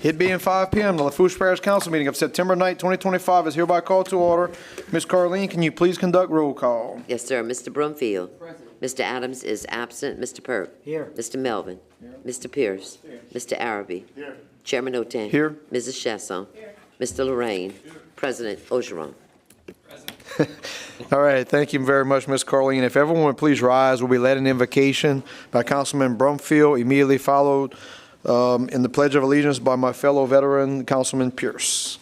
It being 5 p.m., the Lafourche Parish Council meeting of September 9, 2025 is hereby called to order. Ms. Carleen, can you please conduct roll call? Yes, sir. Mr. Brumfield. Present. Mr. Adams is absent. Mr. Perk. Here. Mr. Melvin. Here. Mr. Pierce. Here. Mr. Arabi. Here. Chairman Oten. Here. Mrs. Chasson. Here. Mr. Lorraine. Here. President Ogeron. All right, thank you very much, Ms. Carleen. If everyone would please rise, we'll be led an invocation by Councilman Brumfield, immediately followed in the Pledge of Allegiance by my fellow veteran, Councilman Pierce.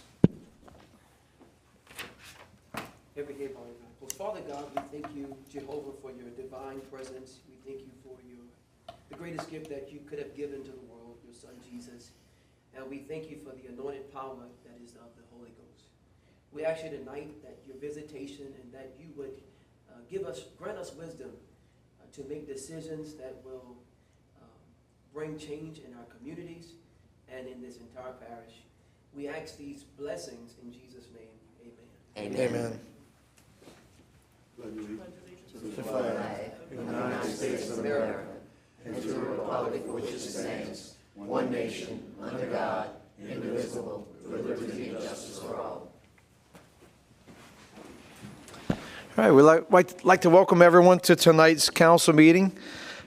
Father God, we thank you, Jehovah, for your divine presence. We thank you for the greatest gift that you could have given to the world, your Son Jesus. And we thank you for the anointed power that is of the Holy Ghost. We ask you tonight that your visitation and that you would grant us wisdom to make decisions that will bring change in our communities and in this entire parish. We ask these blessings in Jesus' name. Amen. Amen. Amen. To the flag of the United States of America and to the republic for which it stands, one nation, under God, indivisible, with liberty and justice for all. All right, we'd like to welcome everyone to tonight's council meeting.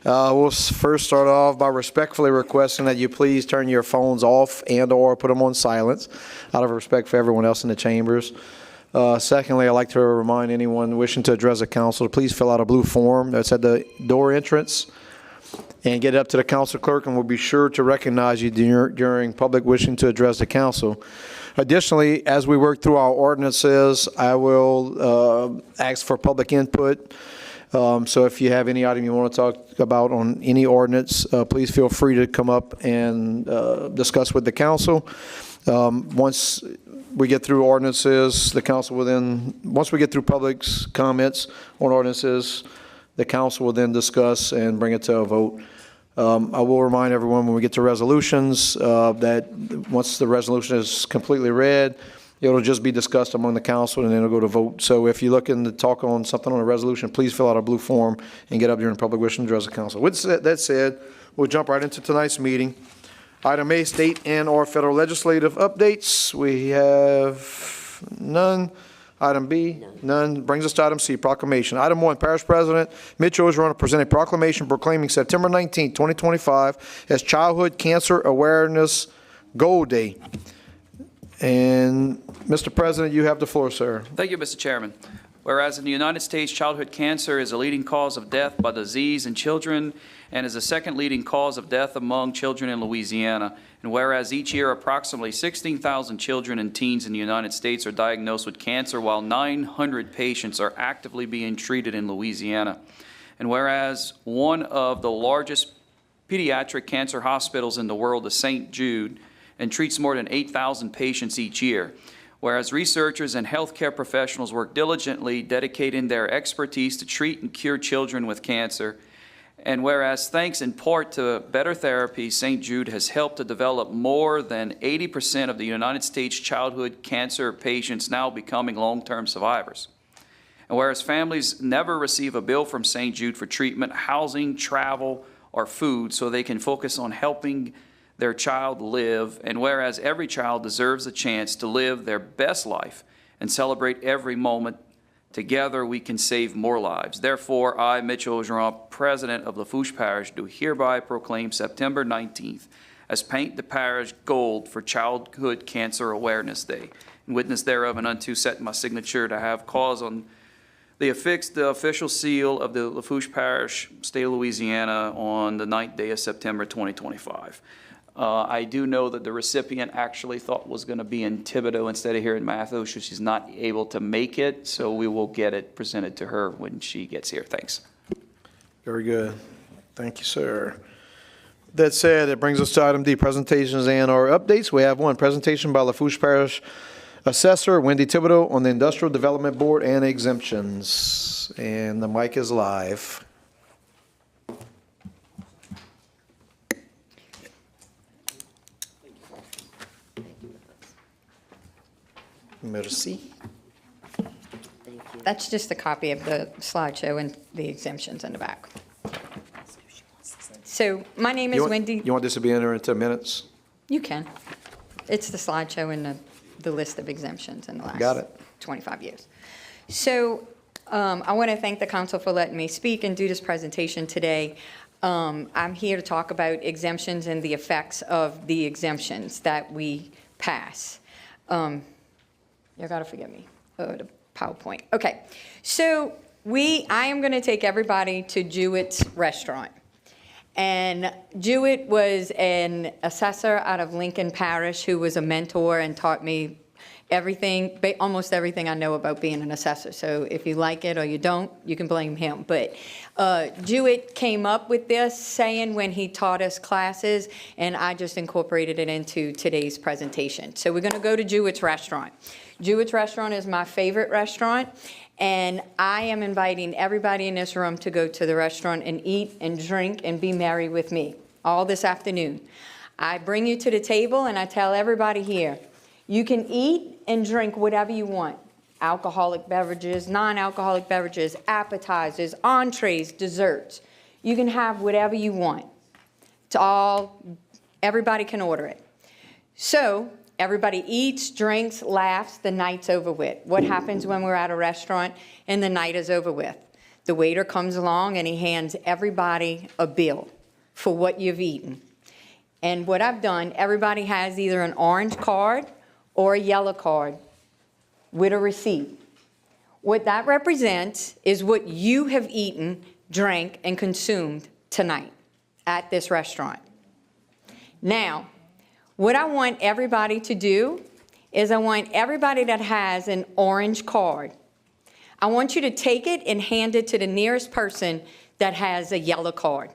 We'll first start off by respectfully requesting that you please turn your phones off and or put them on silence out of respect for everyone else in the chambers. Secondly, I'd like to remind anyone wishing to address the council to please fill out a blue form that's at the door entrance and get it up to the council clerk, and we'll be sure to recognize you during public wishing to address the council. Additionally, as we work through our ordinances, I will ask for public input. So if you have any item you want to talk about on any ordinance, please feel free to come up and discuss with the council. Once we get through ordinances, the council will then, once we get through public's comments on ordinances, the council will then discuss and bring it to a vote. I will remind everyone when we get to resolutions that once the resolution is completely read, it'll just be discussed among the council and then it'll go to vote. So if you're looking to talk on something on a resolution, please fill out a blue form and get up during public wishing to address the council. With that said, we'll jump right into tonight's meeting. Item A, state and or federal legislative updates. We have none. Item B, none. Brings us to item C, proclamation. Item 1, Parish President Mitch Ogeron present a proclamation proclaiming September 19, 2025 as Childhood Cancer Awareness Gold Day. And Mr. President, you have the floor, sir. Thank you, Mr. Chairman. Whereas in the United States, childhood cancer is a leading cause of death by disease in children and is the second leading cause of death among children in Louisiana. And whereas each year approximately 16,000 children and teens in the United States are diagnosed with cancer, while 900 patients are actively being treated in Louisiana. And whereas one of the largest pediatric cancer hospitals in the world is St. Jude and treats more than 8,000 patients each year. Whereas researchers and healthcare professionals work diligently, dedicating their expertise to treat and cure children with cancer. And whereas thanks in part to better therapies, St. Jude has helped to develop more than 80% of the United States childhood cancer patients now becoming long-term survivors. And whereas families never receive a bill from St. Jude for treatment, housing, travel, or food, so they can focus on helping their child live, and whereas every child deserves a chance to live their best life and celebrate every moment, together we can save more lives. Therefore, I, Mitch Ogeron, President of Lafourche Parish, do hereby proclaim September 19th as Paint the Parish Gold for Childhood Cancer Awareness Day. In witness thereof and unto set my signature to have cause on the affixed the official seal of the Lafourche Parish, State of Louisiana, on the 9th day of September 2025. I do know that the recipient actually thought was going to be in Thibodaux instead of here in Matthew, so she's not able to make it, so we will get it presented to her when she gets here. Thanks. Very good. Thank you, sir. That said, it brings us to item D, presentations and or updates. We have one presentation by Lafourche Parish Assessor Wendy Thibodaux on the Industrial Development Board and exemptions. And the mic is live. Merci. Thank you. That's just a copy of the slideshow and the exemptions in the back. So my name is Wendy. You want this to be entered into minutes? You can. It's the slideshow and the list of exemptions in the Got last it. 25 years. So I want to thank the council for letting me speak and do this presentation today. I'm here to talk about exemptions and the effects of the exemptions that we pass. You got to forgive me. Oh, the PowerPoint. Okay. So I am going to take everybody to Jewett's restaurant. And Jewett was an assessor out of Lincoln Parish who was a mentor and taught me everything, almost everything I know about being an assessor. So if you like it or you don't, you can blame him. But Jewett came up with this saying when he taught us classes, and I just incorporated it into today's presentation. So we're going to go to Jewett's restaurant. Jewett's restaurant is my favorite restaurant, and I am inviting everybody in this room to go to the restaurant and eat and drink and be merry with me all this afternoon. I bring you to the table and I tell everybody here, you can eat and drink whatever you want. Alcoholic beverages, non-alcoholic beverages, appetizers, entrees, desserts. You can have whatever you want. Everybody can order it. So everybody eats, drinks, laughs, the night's over with. What happens when we're at a restaurant and the night is over with? The waiter comes along and he hands everybody a bill for what you've eaten. And what I've done, everybody has either an orange card or a yellow card with a receipt. What that represents is what you have eaten, drank, and consumed tonight at this restaurant. Now, what I want everybody to do is I want everybody that has an orange card, I want you to take it and hand it to the nearest person that has a yellow card.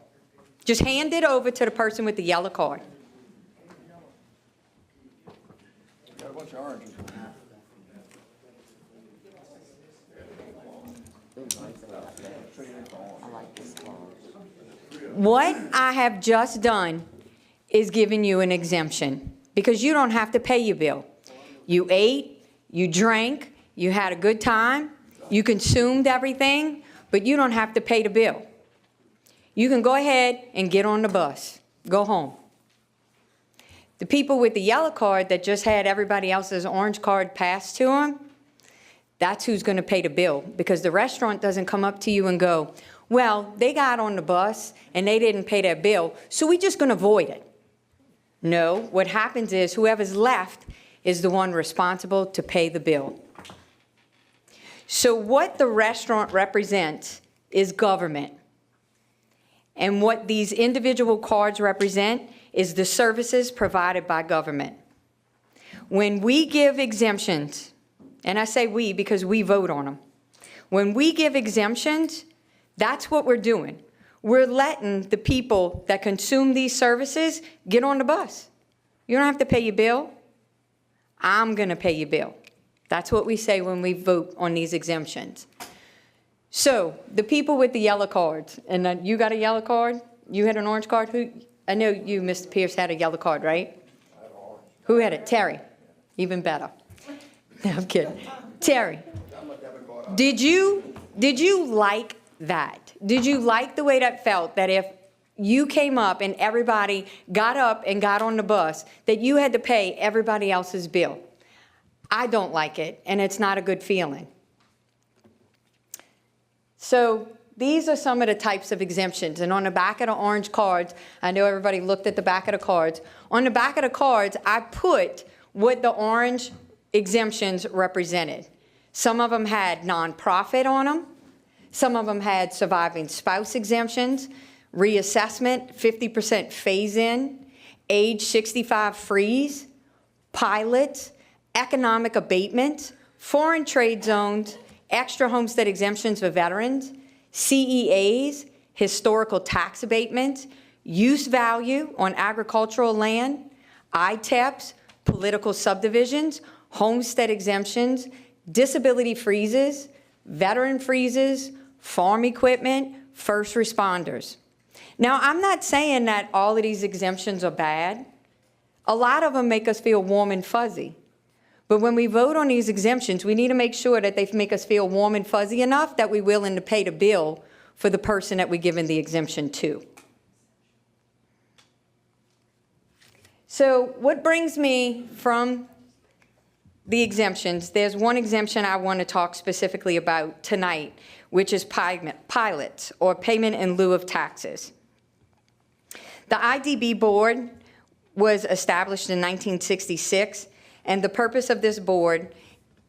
Just hand it over to the person with the yellow card. Got a bunch of oranges. What I have just done is giving you an exemption because you don't have to pay your bill. You ate, you drank, you had a good time, you consumed everything, but you don't have to pay the bill. You can go ahead and get on the bus, go home. The people with the yellow card that just had everybody else's orange card passed to them, that's who's going to pay the bill because the restaurant doesn't come up to you and go, well, they got on the bus and they didn't pay their bill, so we're just going to void it. No, what happens is whoever's left is the one responsible to pay the bill. So what the restaurant represents is government. And what these individual cards represent is the services provided by government. When we give exemptions, and I say we because we vote on them, when we give exemptions, that's what we're doing. We're letting the people that consume these services get on the bus. You don't have to pay your bill. I'm going to pay your bill. That's what we say when we vote on these exemptions. So the people with the yellow cards, and you got a yellow card? You had an orange card? I know you, Mr. Pierce, had a yellow card, right? Who had it? Terry. Even better. No, I'm kidding. Terry, did you like that? Did you like the way that felt, that if you came up and everybody got up and got on the bus, that you had to pay everybody else's bill? I don't like it, and it's not a good feeling. So these are some of the types of exemptions. And on the back of the orange cards, I know everybody looked at the back of the cards. On the back of the cards, I put what the orange exemptions represented. Some of them had nonprofit on them. Some of them had surviving spouse exemptions, reassessment, 50% phase-in, age 65 freeze, pilots, economic abatement, foreign trade zones, extra homestead exemptions for veterans, CEAs, historical tax abatement, use value on agricultural land, ITEPs, political subdivisions, homestead exemptions, disability freezes, veteran freezes, farm equipment, first responders. Now, I'm not saying that all of these exemptions are bad. A lot of them make us feel warm and fuzzy. But when we vote on these exemptions, we need to make sure that they make us feel warm and fuzzy enough that we're willing to pay the bill for the person that we're giving the exemption to. So what brings me from the exemptions, there's one exemption I want to talk specifically about tonight, which is pilots, or payment in lieu of taxes. The IDB board was established in 1966, and the purpose of this board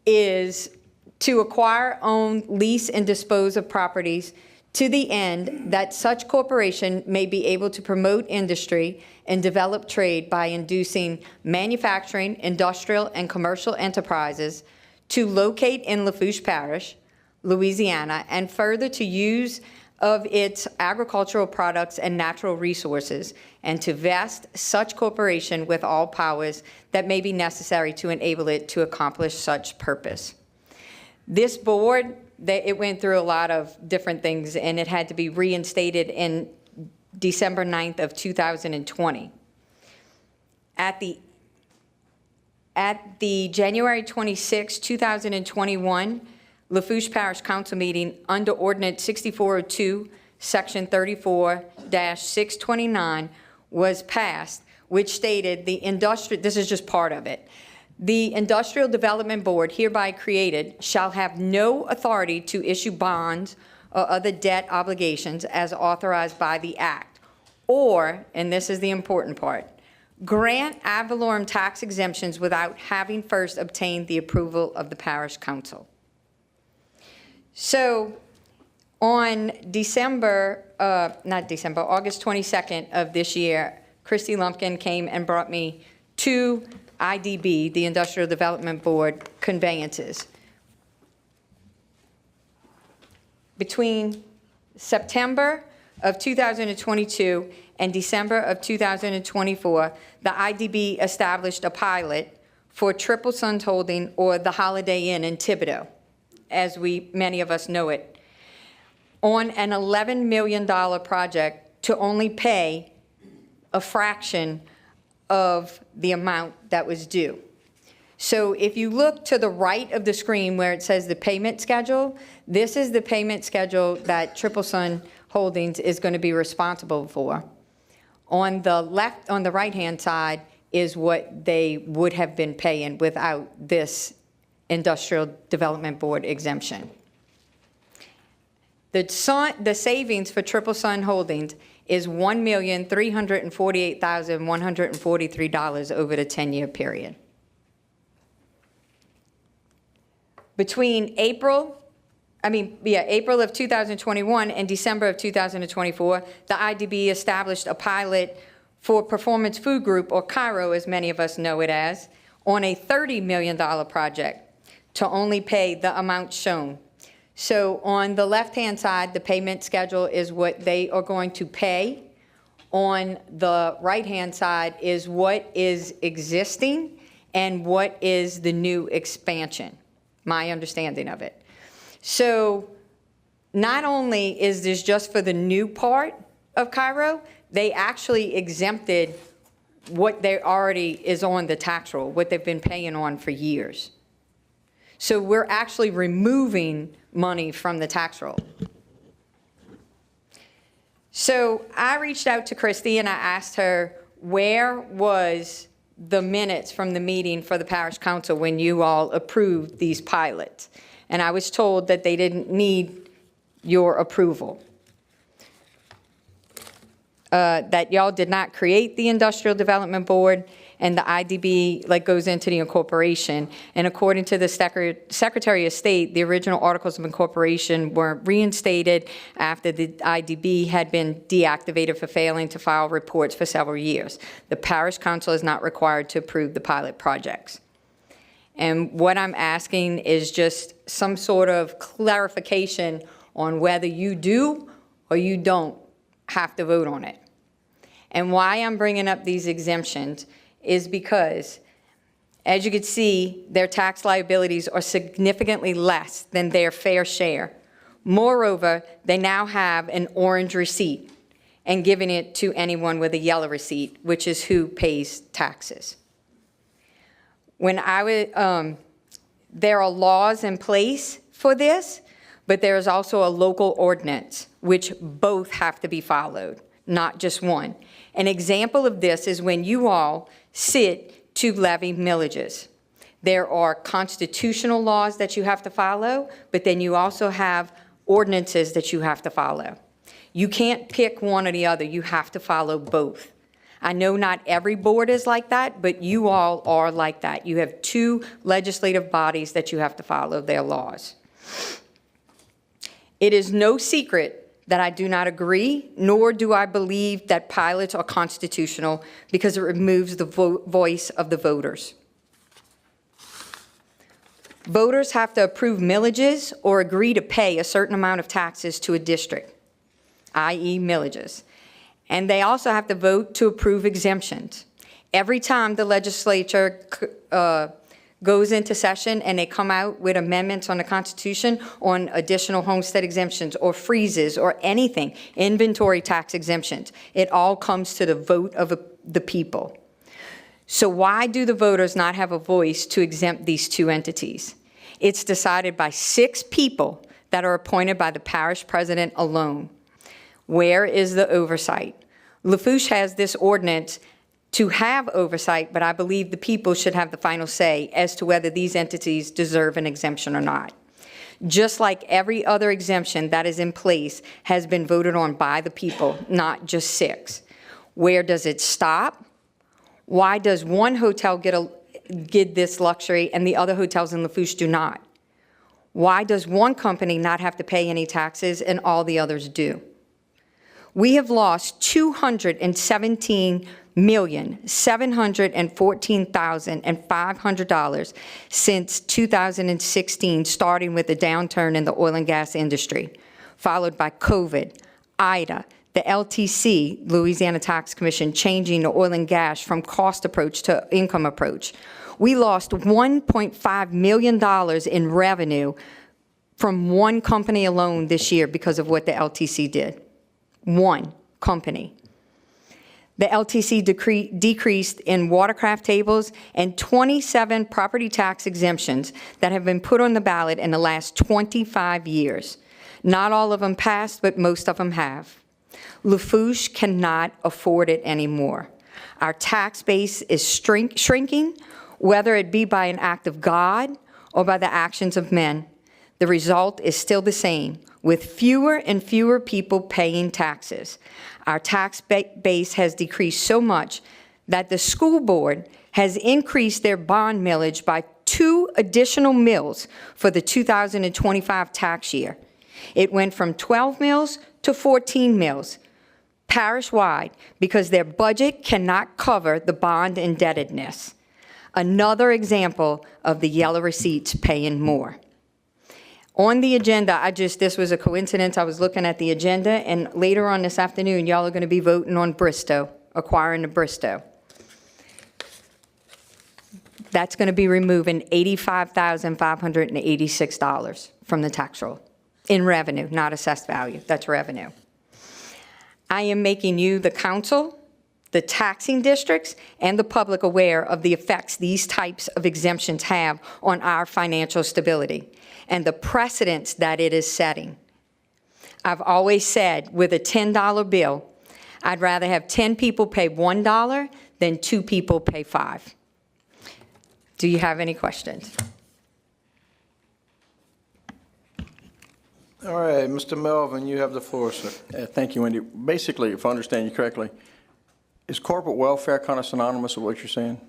is to acquire, own, lease, and dispose of properties to the end that such corporation may be able to promote industry and develop trade by inducing manufacturing, industrial, and commercial enterprises to locate in Lafourche Parish, Louisiana, and further to use of its agricultural products and natural resources, and to vest such corporation with all powers that may be necessary to enable it to accomplish such purpose. This board, it went through a lot of different things, and it had to be reinstated in December 9th of 2020. At the January 26, 2021, Lafourche Parish Council meeting under Ordinance 6402, Section 34-629 was passed, which stated this is just part of it. The Industrial Development Board hereby created shall have no authority to issue bonds or other debt obligations as authorized by the Act, or, and this is the important part, grant ad valorem tax exemptions without having first obtained the approval of the Parish Council. So on August 22nd of this year, Christy Lumpkin came and brought me two IDB, the Industrial Development Board, conveyances. Between September of 2022 and December of 2024, the IDB established a pilot for Triple Sons Holding, or the Holiday Inn in Thibodaux, as many of us know it, on an $11 million project to only pay a fraction of the amount that was due. So if you look to the right of the screen where it says the payment schedule, this is the payment schedule that Triple Sons Holdings is going to be responsible for. On the right-hand side is what they would have been paying without this Industrial Development Board exemption. The savings for Triple Sons Holdings is $1,348,143 over the 10-year period. Between April of 2021 and December of 2024, the IDB established a pilot for Performance Food Group, or Cairo as many of us know it as, on a $30 million project to only pay the amount shown. So on the left-hand side, the payment schedule is what they are going to pay. On the right-hand side is what is existing and what is the new expansion, my understanding of it. So not only is this just for the new part of Cairo, they actually exempted what they already is on the tax roll, what they've been paying on for years. So we're actually removing money from the tax roll. So I reached out to Christy and I asked her, where was the minutes from the meeting for the Parish Council when you all approved these pilots? And I was told that they didn't need your approval. That y'all did not create the Industrial Development Board, and the IDB goes into the incorporation. And according to the Secretary of State, the original Articles of Incorporation were reinstated after the IDB had been deactivated for failing to file reports for several years. The Parish Council is not required to approve the pilot projects. And what I'm asking is just some sort of clarification on whether you do or you don't have to vote on it. And why I'm bringing up these exemptions is because, as you can see, their tax liabilities are significantly less than their fair share. Moreover, they now have an orange receipt and giving it to anyone with a yellow receipt, which is who pays taxes. There are laws in place for this, but there is also a local ordinance, which both have to be followed. not just one. An example of this is when you all sit to levy millages. There are constitutional laws that you have to follow, but then you also have ordinances that you have to follow. You can't pick one or the other. You have to follow both. I know not every board is like that, but you all are like that. You have two legislative bodies that you have to follow their laws. It is no secret that I do not agree, nor do I believe that pilots are constitutional because it removes the voice of the voters. Voters have to approve millages or agree to pay a certain amount of taxes to a district, i.e. millages. And they also have to vote to approve exemptions. Every time the legislature goes into session and they come out with amendments on the Constitution on additional homestead exemptions or freezes or anything, inventory tax exemptions, it all comes to the vote of the people. So why do the voters not have a voice to exempt these two entities? It's decided by 6 people that are appointed by the parish president alone. Where is the oversight? Lafourche has this ordinance to have oversight, but I believe the people should have the final say as to whether these entities deserve an exemption or not. Just like every other exemption that is in place has been voted on by the people, not just 6. Where does it stop? Why does one hotel get this luxury and the other hotels in Lafourche do not? Why does one company not have to pay any taxes and all the others do? We have lost $217,714,500 since 2016, starting with the downturn in the oil and gas industry, followed by COVID, Ida, the LTC, Louisiana Tax Commission, changing the oil and gas from cost approach to income approach. We lost $1.5 million in revenue from one company alone this year because of what the LTC did. One company. The LTC decreased in watercraft tables and 27 property tax exemptions that have been put on the ballot in the last 25 years. Not all of them passed, but most of them have. Lafourche cannot afford it anymore. Our tax base is shrinking, whether it be by an act of God or by the actions of men. The result is still the same, with fewer and fewer people paying taxes. Our tax base has decreased so much that the school board has increased their bond millage by 2 additional mills for the 2025 tax year. It went from 12 mills to 14 mills, parish-wide, because their budget cannot cover the bond indebtedness. Another example of the yellow receipts paying more. On the agenda, this was a coincidence. I was looking at the agenda, and later on this afternoon, y'all are going to be voting on Bristow, acquiring the Bristow. That's going to be removing $85,586 from the tax roll in revenue, not assessed value. That's revenue. I am making you, the council, the taxing districts, and the public aware of the effects these types of exemptions have on our financial stability and the precedents that it is setting. I've always said, with a $10 bill, I'd rather have 10 people pay $1 than 2 people pay $5. Do you have any questions? All right, Mr. Melvin, you have the floor, sir. Thank you, Wendy. Basically, if I understand you correctly, is corporate welfare kind of synonymous with what you're saying?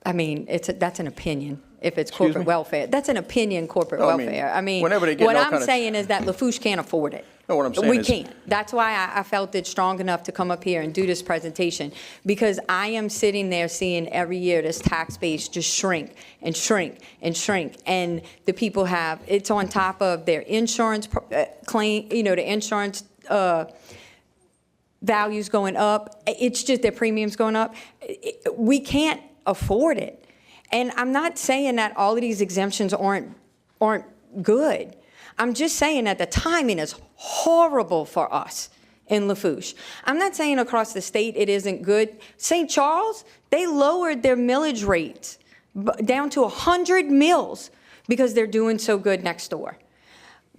I mean, that's an opinion. If it's Excuse corporate me? welfare, that's an opinion, corporate No, I mean, welfare. I mean, whenever they get what all I'm kind of- saying is that Lafourche can't afford it. No, what I'm saying We is- can't. That's why I felt it strong enough to come up here and do this presentation, because I am sitting there seeing every year this tax base just shrink and shrink and shrink, and the people it's on top of their insurance claim, the insurance values going up. It's just their premiums going up. We can't afford it. And I'm not saying that all of these exemptions aren't good. I'm just saying that the timing is horrible for us in Lafourche. I'm not saying across the state it isn't good. St. Charles, they lowered their millage rates down to 100 mills because they're doing so good next door.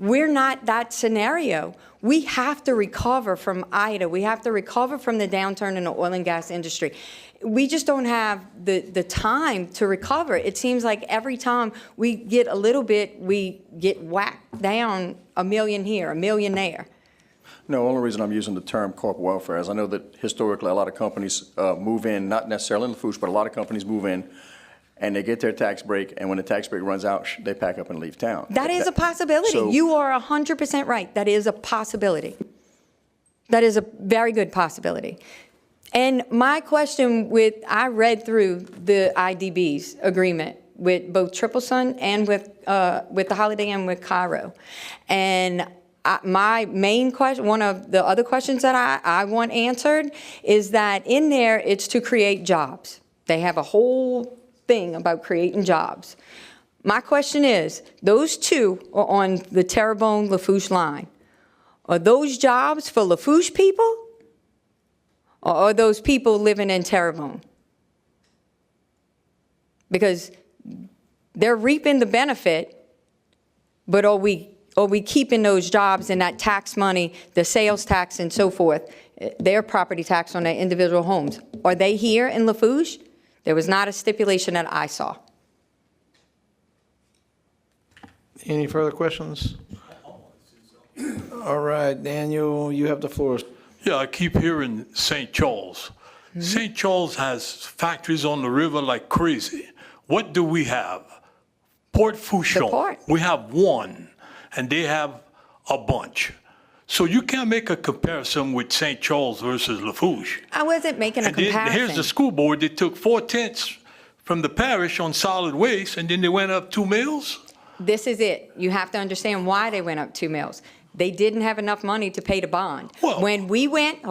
We're not that scenario. We have to recover from Ida. We have to recover from the downturn in the oil and gas industry. We just don't have the time to recover. It seems like every time we get a little bit, we get whacked down $1 million here, $1 million there. No, the only reason I'm using the term corporate welfare is I know that historically a lot of companies move in, not necessarily in Lafourche, but a lot of companies move in and they get their tax break, and when the tax break runs out, they pack up and leave town. That is a possibility. So- You are 100% right. That is a possibility. That is a very good possibility. And my question I read through the IDB's agreement with both Triple Sun and with the Holiday Inn with Cairo. And my main question, one of the other questions that I want answered is that in there, it's to create jobs. They have a whole thing about creating jobs. My question is, those two are on the Terrebonne Lafourche line. Are those jobs for Lafourche people? Or are those people living in Terrebonne? Because they're reaping the benefit, but are we keeping those jobs and that tax money, the sales tax and so forth, their property tax on their individual homes? Are they here in Lafourche? There was not a stipulation that I saw. Any further questions? All right, Daniel, you have the floor. Yeah, I keep hearing St. Charles. St. Charles has factories on the river like crazy. What do we have? Port Fourchon. port. We have one, and they have a bunch. So you can't make a comparison with St. Charles versus Lafourche. I wasn't making a And then comparison. here's the school board, they took 4/10 from the parish on solid waste, and then they went up 2 mills? This is it. You have to understand why they went up 2 mills. They didn't have enough money to pay the bond. Well- When we went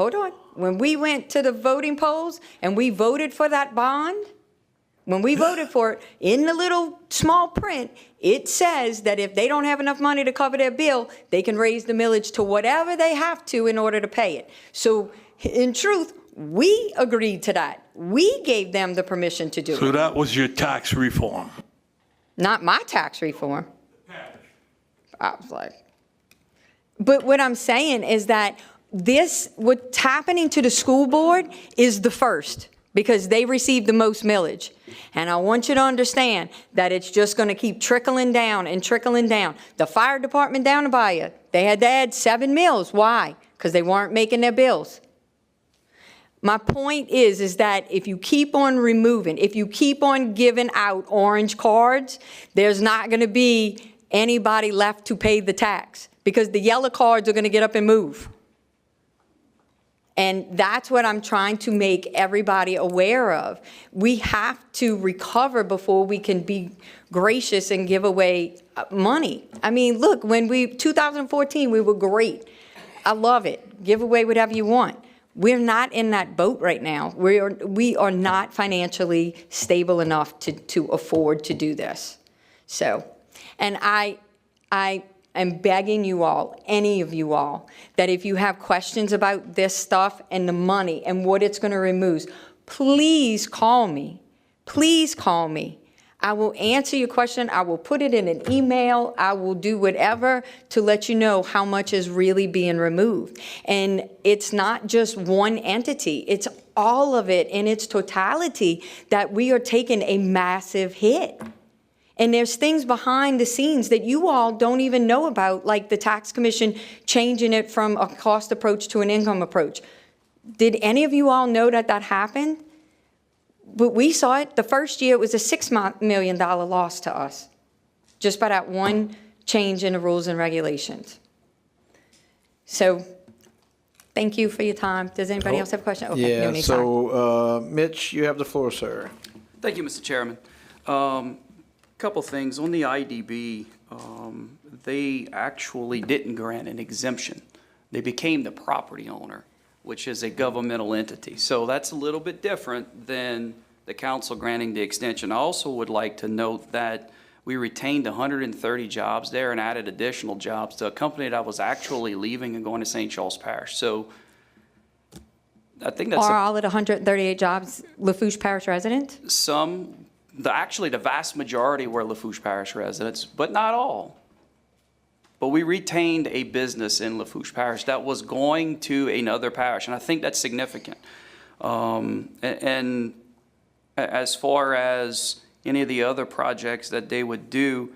to the voting polls and we voted for that bond, when we voted for it, in the little small print, it says that if they don't have enough money to cover their bill, they can raise the millage to whatever they have to in order to pay it. So in truth, we agreed to that. We gave them the permission to do So it. that was your tax reform. Not my tax reform. I was like, but what I'm saying is that what's happening to the school board is the first, because they received the most millage. And I want you to understand that it's just going to keep trickling down and trickling down. The fire department down in Bahia, they had to add 7 mills. Why? Because they weren't making their bills. My point is that if you keep on removing, if you keep on giving out orange cards, there's not going to be anybody left to pay the tax, because the yellow cards are going to get up and move. And that's what I'm trying to make everybody aware of. We have to recover before we can be gracious and give away money. I mean, look, 2014, we were great. I love it. Give away whatever you want. We're not in that boat right now. We are not financially stable enough to afford to do this. So, and I am begging you all, any of you all, that if you have questions about this stuff and the money and what it's going to remove, please call me. Please call me. I will answer your question. I will put it in an email. I will do whatever to let you know how much is really being removed. And it's not just one entity. It's all of it in its totality that we are taking a massive hit. And there's things behind the scenes that you all don't even know about, like the tax commission changing it from a cost approach to an income approach. Did any of you all know that happened? But we saw it. The first year, it was a $6 million loss to us, just by that one change in the rules and regulations. So thank you for your time. Does anybody else have a question? Okay, no Yeah, need time. so Mitch, you have the floor, sir. Thank you, Mr. Chairman. Couple things. On the IDB, they actually didn't grant an exemption. They became the property owner, which is a governmental entity. So that's a little bit different than the council granting the extension. I also would like to note that we retained 130 jobs there and added additional jobs to a company that was actually leaving and going to St. Charles Parish. So I think that's Are all of the 138 jobs Lafourche Parish residents? actually the vast majority were Lafourche Parish residents, but not all. but we retained a business in Lafourche Parish that was going to another parish, and I think that's significant. And as far as any of the other projects that they would do,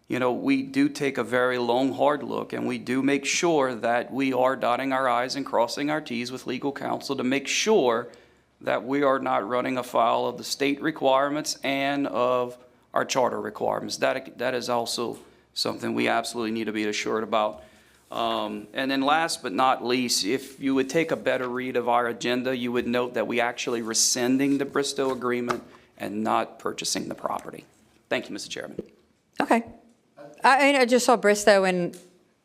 you know, we do take a very long, hard look, and we do make sure that we are dotting our I's and crossing our T's with legal counsel to make sure that we are not running afoul of the state requirements and of our charter requirements. That is also something we absolutely need to be assured about. And then last but not least, if you would take a better read of our agenda, you would note that we actually rescinding the Bristow agreement and not purchasing the property. Thank you, Mr. Chairman. Okay. I just saw Bristow and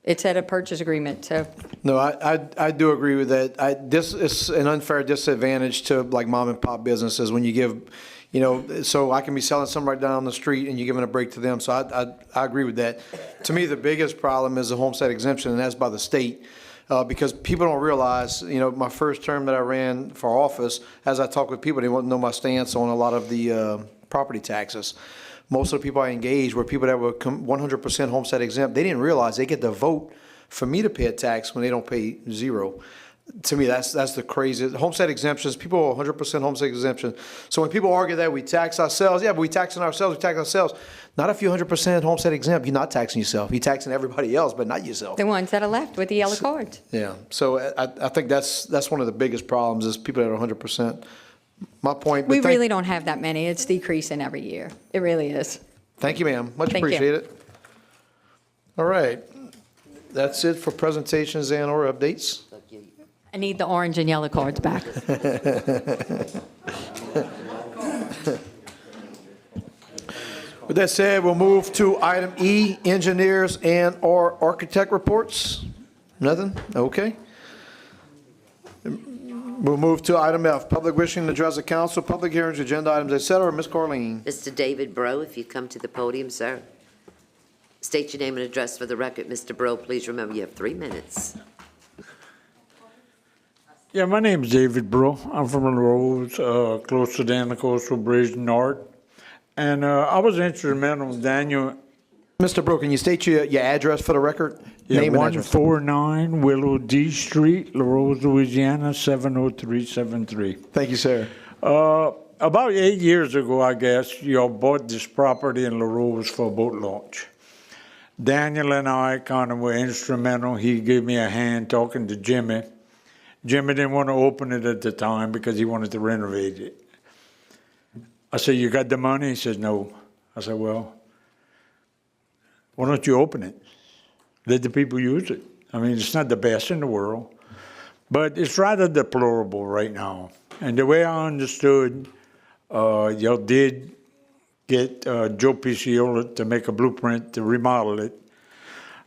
it said a purchase agreement, so. No, I do agree with that. This is an unfair disadvantage to like mom and pop businesses when you give, you know, so I can be selling something right down the street and you're giving a break to them. So I agree with that. To me, the biggest problem is the homestead exemption, and that's by the state. Because people don't realize, you know, my first term that I ran for office, as I talk with people, they want to know my stance on a lot of the property taxes. Most of the people I engaged were people that were 100% homestead exempt. They didn't realize they get to vote for me to pay a tax when they don't pay zero. To me, that's the craziest. Homestead exemptions, people are 100% homestead exemption. So when people argue that we tax ourselves, yeah, but we tax ourselves. Not if you're 100% homestead exempt, you're not taxing yourself. You're taxing everybody else, but not yourself. The ones that are left with the yellow cards. Yeah, so I think that's one of the biggest problems is people that are 100%. My point. We really don't have that many. It's decreasing every year. It really is. Thank you, ma'am. Much Thank you. appreciated. All right. That's it for presentations and or updates. I need the orange and yellow cards back. With that said, we'll move to item E, engineers and or architect reports. Nothing? Okay. We'll move to item F, public wishing to address the council, public hearings, agenda items, et cetera. Ms. Carleen. Mr. David Bro, if you'd come to the podium, sir. State your name and address for the record. Mr. Bro, please remember you have 3 minutes. Yeah, my name is David Bro. I'm from Monroe, close to the Coastal Bridge North. And I was instrumental in Daniel. Mr. Bro, can you state your address for the record? Yeah, Name and address. 149 Willow D Street, LaRose, Louisiana, 70373. Thank you, sir. About 8 years ago, I guess, y'all bought this property in LaRose for a boat launch. Daniel and I kind of were instrumental. He gave me a hand talking to Jimmy. Jimmy didn't want to open it at the time because he wanted to renovate it. I said, you got the money? He says, no. I said, well, why don't you open it? Let the people use it. I mean, it's not the best in the world, but it's rather deplorable right now. And the way I understood, y'all did get Joe Picciola to make a blueprint to remodel it.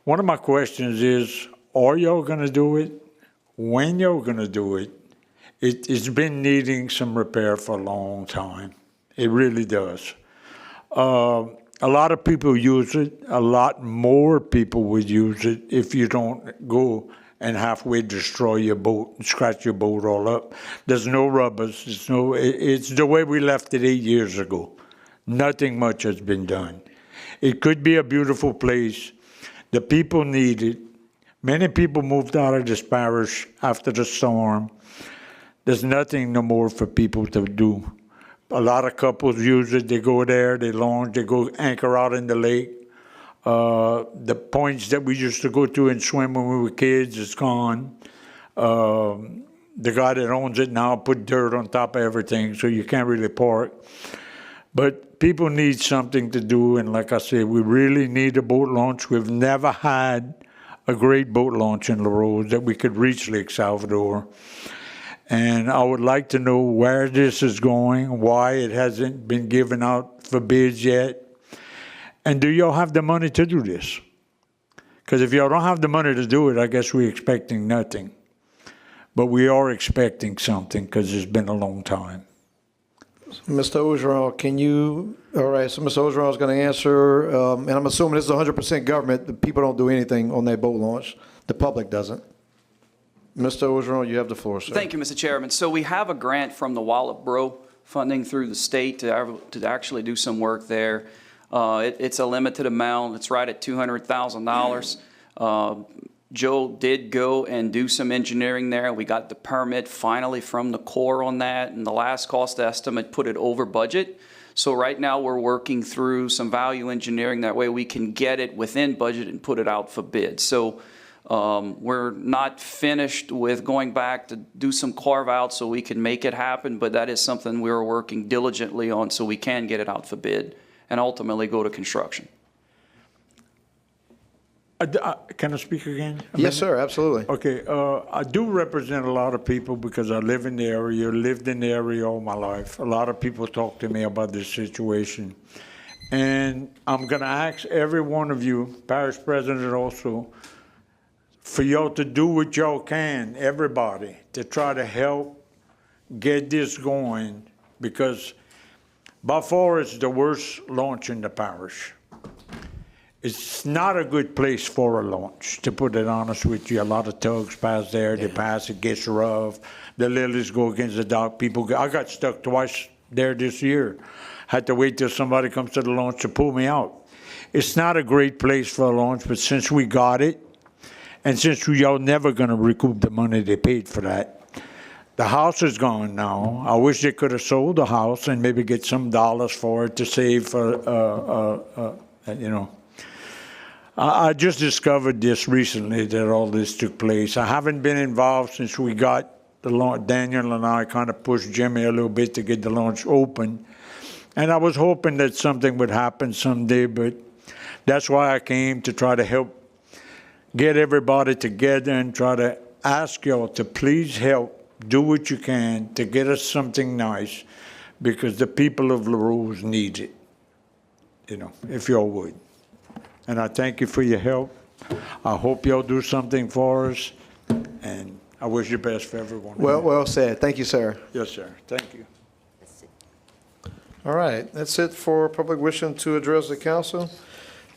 One of my questions is, are y'all going to do it? When y'all going to do it? It's been needing some repair for a long time. It really does. A lot of people use it. A lot more people would use it if you don't go and halfway destroy your boat and scratch your boat all up. There's no rubbers. It's the way we left it 8 years ago. Nothing much has been done. It could be a beautiful place. The people need it. Many people moved out of this parish after the storm. There's nothing no more for people to do. A lot of couples use it. They go there, they launch, they go anchor out in the lake. The points that we used to go to and swim when we were kids is gone. The guy that owns it now put dirt on top of everything, so you can't really park. But people need something to do, and like I said, we really need a boat launch. We've never had a great boat launch in LaRose that we could reach Lake Salvador. And I would like to know where this is going, why it hasn't been given out for bids yet. And do y'all have the money to do this? Because if y'all don't have the money to do it, I guess we're expecting nothing. But we are expecting something because it's been a long time. Mr. Ogeron, can you, all right, so Mr. Ogeron is going to answer, and I'm assuming this is 100% government. The people don't do anything on that boat launch. The public doesn't. Mr. Ogeron, you have the floor, sir. Thank you, Mr. Chairman. So we have a grant from the Wallop Bro funding through the state to actually do some work there. It's a limited amount. It's right at $200,000. Joe did go and do some engineering there. We got the permit finally from the Corps on that, and the last cost estimate put it over budget. So right now, we're working through some value engineering. That way we can get it within budget and put it out for bid. So we're not finished with going back to do some carve out so we can make it happen, but that is something we're working diligently on so we can get it out for bid and ultimately go to construction. Can I speak again? Yes, sir, absolutely. Okay, I do represent a lot of people because I live in the area, lived in the area all my life. A lot of people talk to me about this situation. And I'm gonna ask every one of you, parish president also, for y'all to do what y'all can, everybody, to try to help get this going, because by far it's the worst launch in the parish. It's not a good place for a launch, to put it honest with you. A lot of tugs pass there, they pass, it gets rough. The lilies go against the dock. I got stuck twice there this year. Had to wait till somebody comes to the launch to pull me out. It's not a great place for a launch, but since we got it, and since y'all never gonna recoup the money they paid for that, the house is gone now. I wish they could have sold the house and maybe get some dollars for it to save for, you know. I just discovered this recently, that all this took place. I haven't been involved since we got the launch. Daniel and I kind of pushed Jimmy a little bit to get the launch open. And I was hoping that something would happen someday, but that's why I came, to try to help get everybody together and try to ask y'all to please help, do what you can to get us something nice, because the people of LaRose need it, you know, if y'all would. And I thank you for your help. I hope y'all do something for us, and I wish you best for everyone. Well said. Thank you, sir. Yes, sir. Thank you. All right, that's it for public wishing to address the council.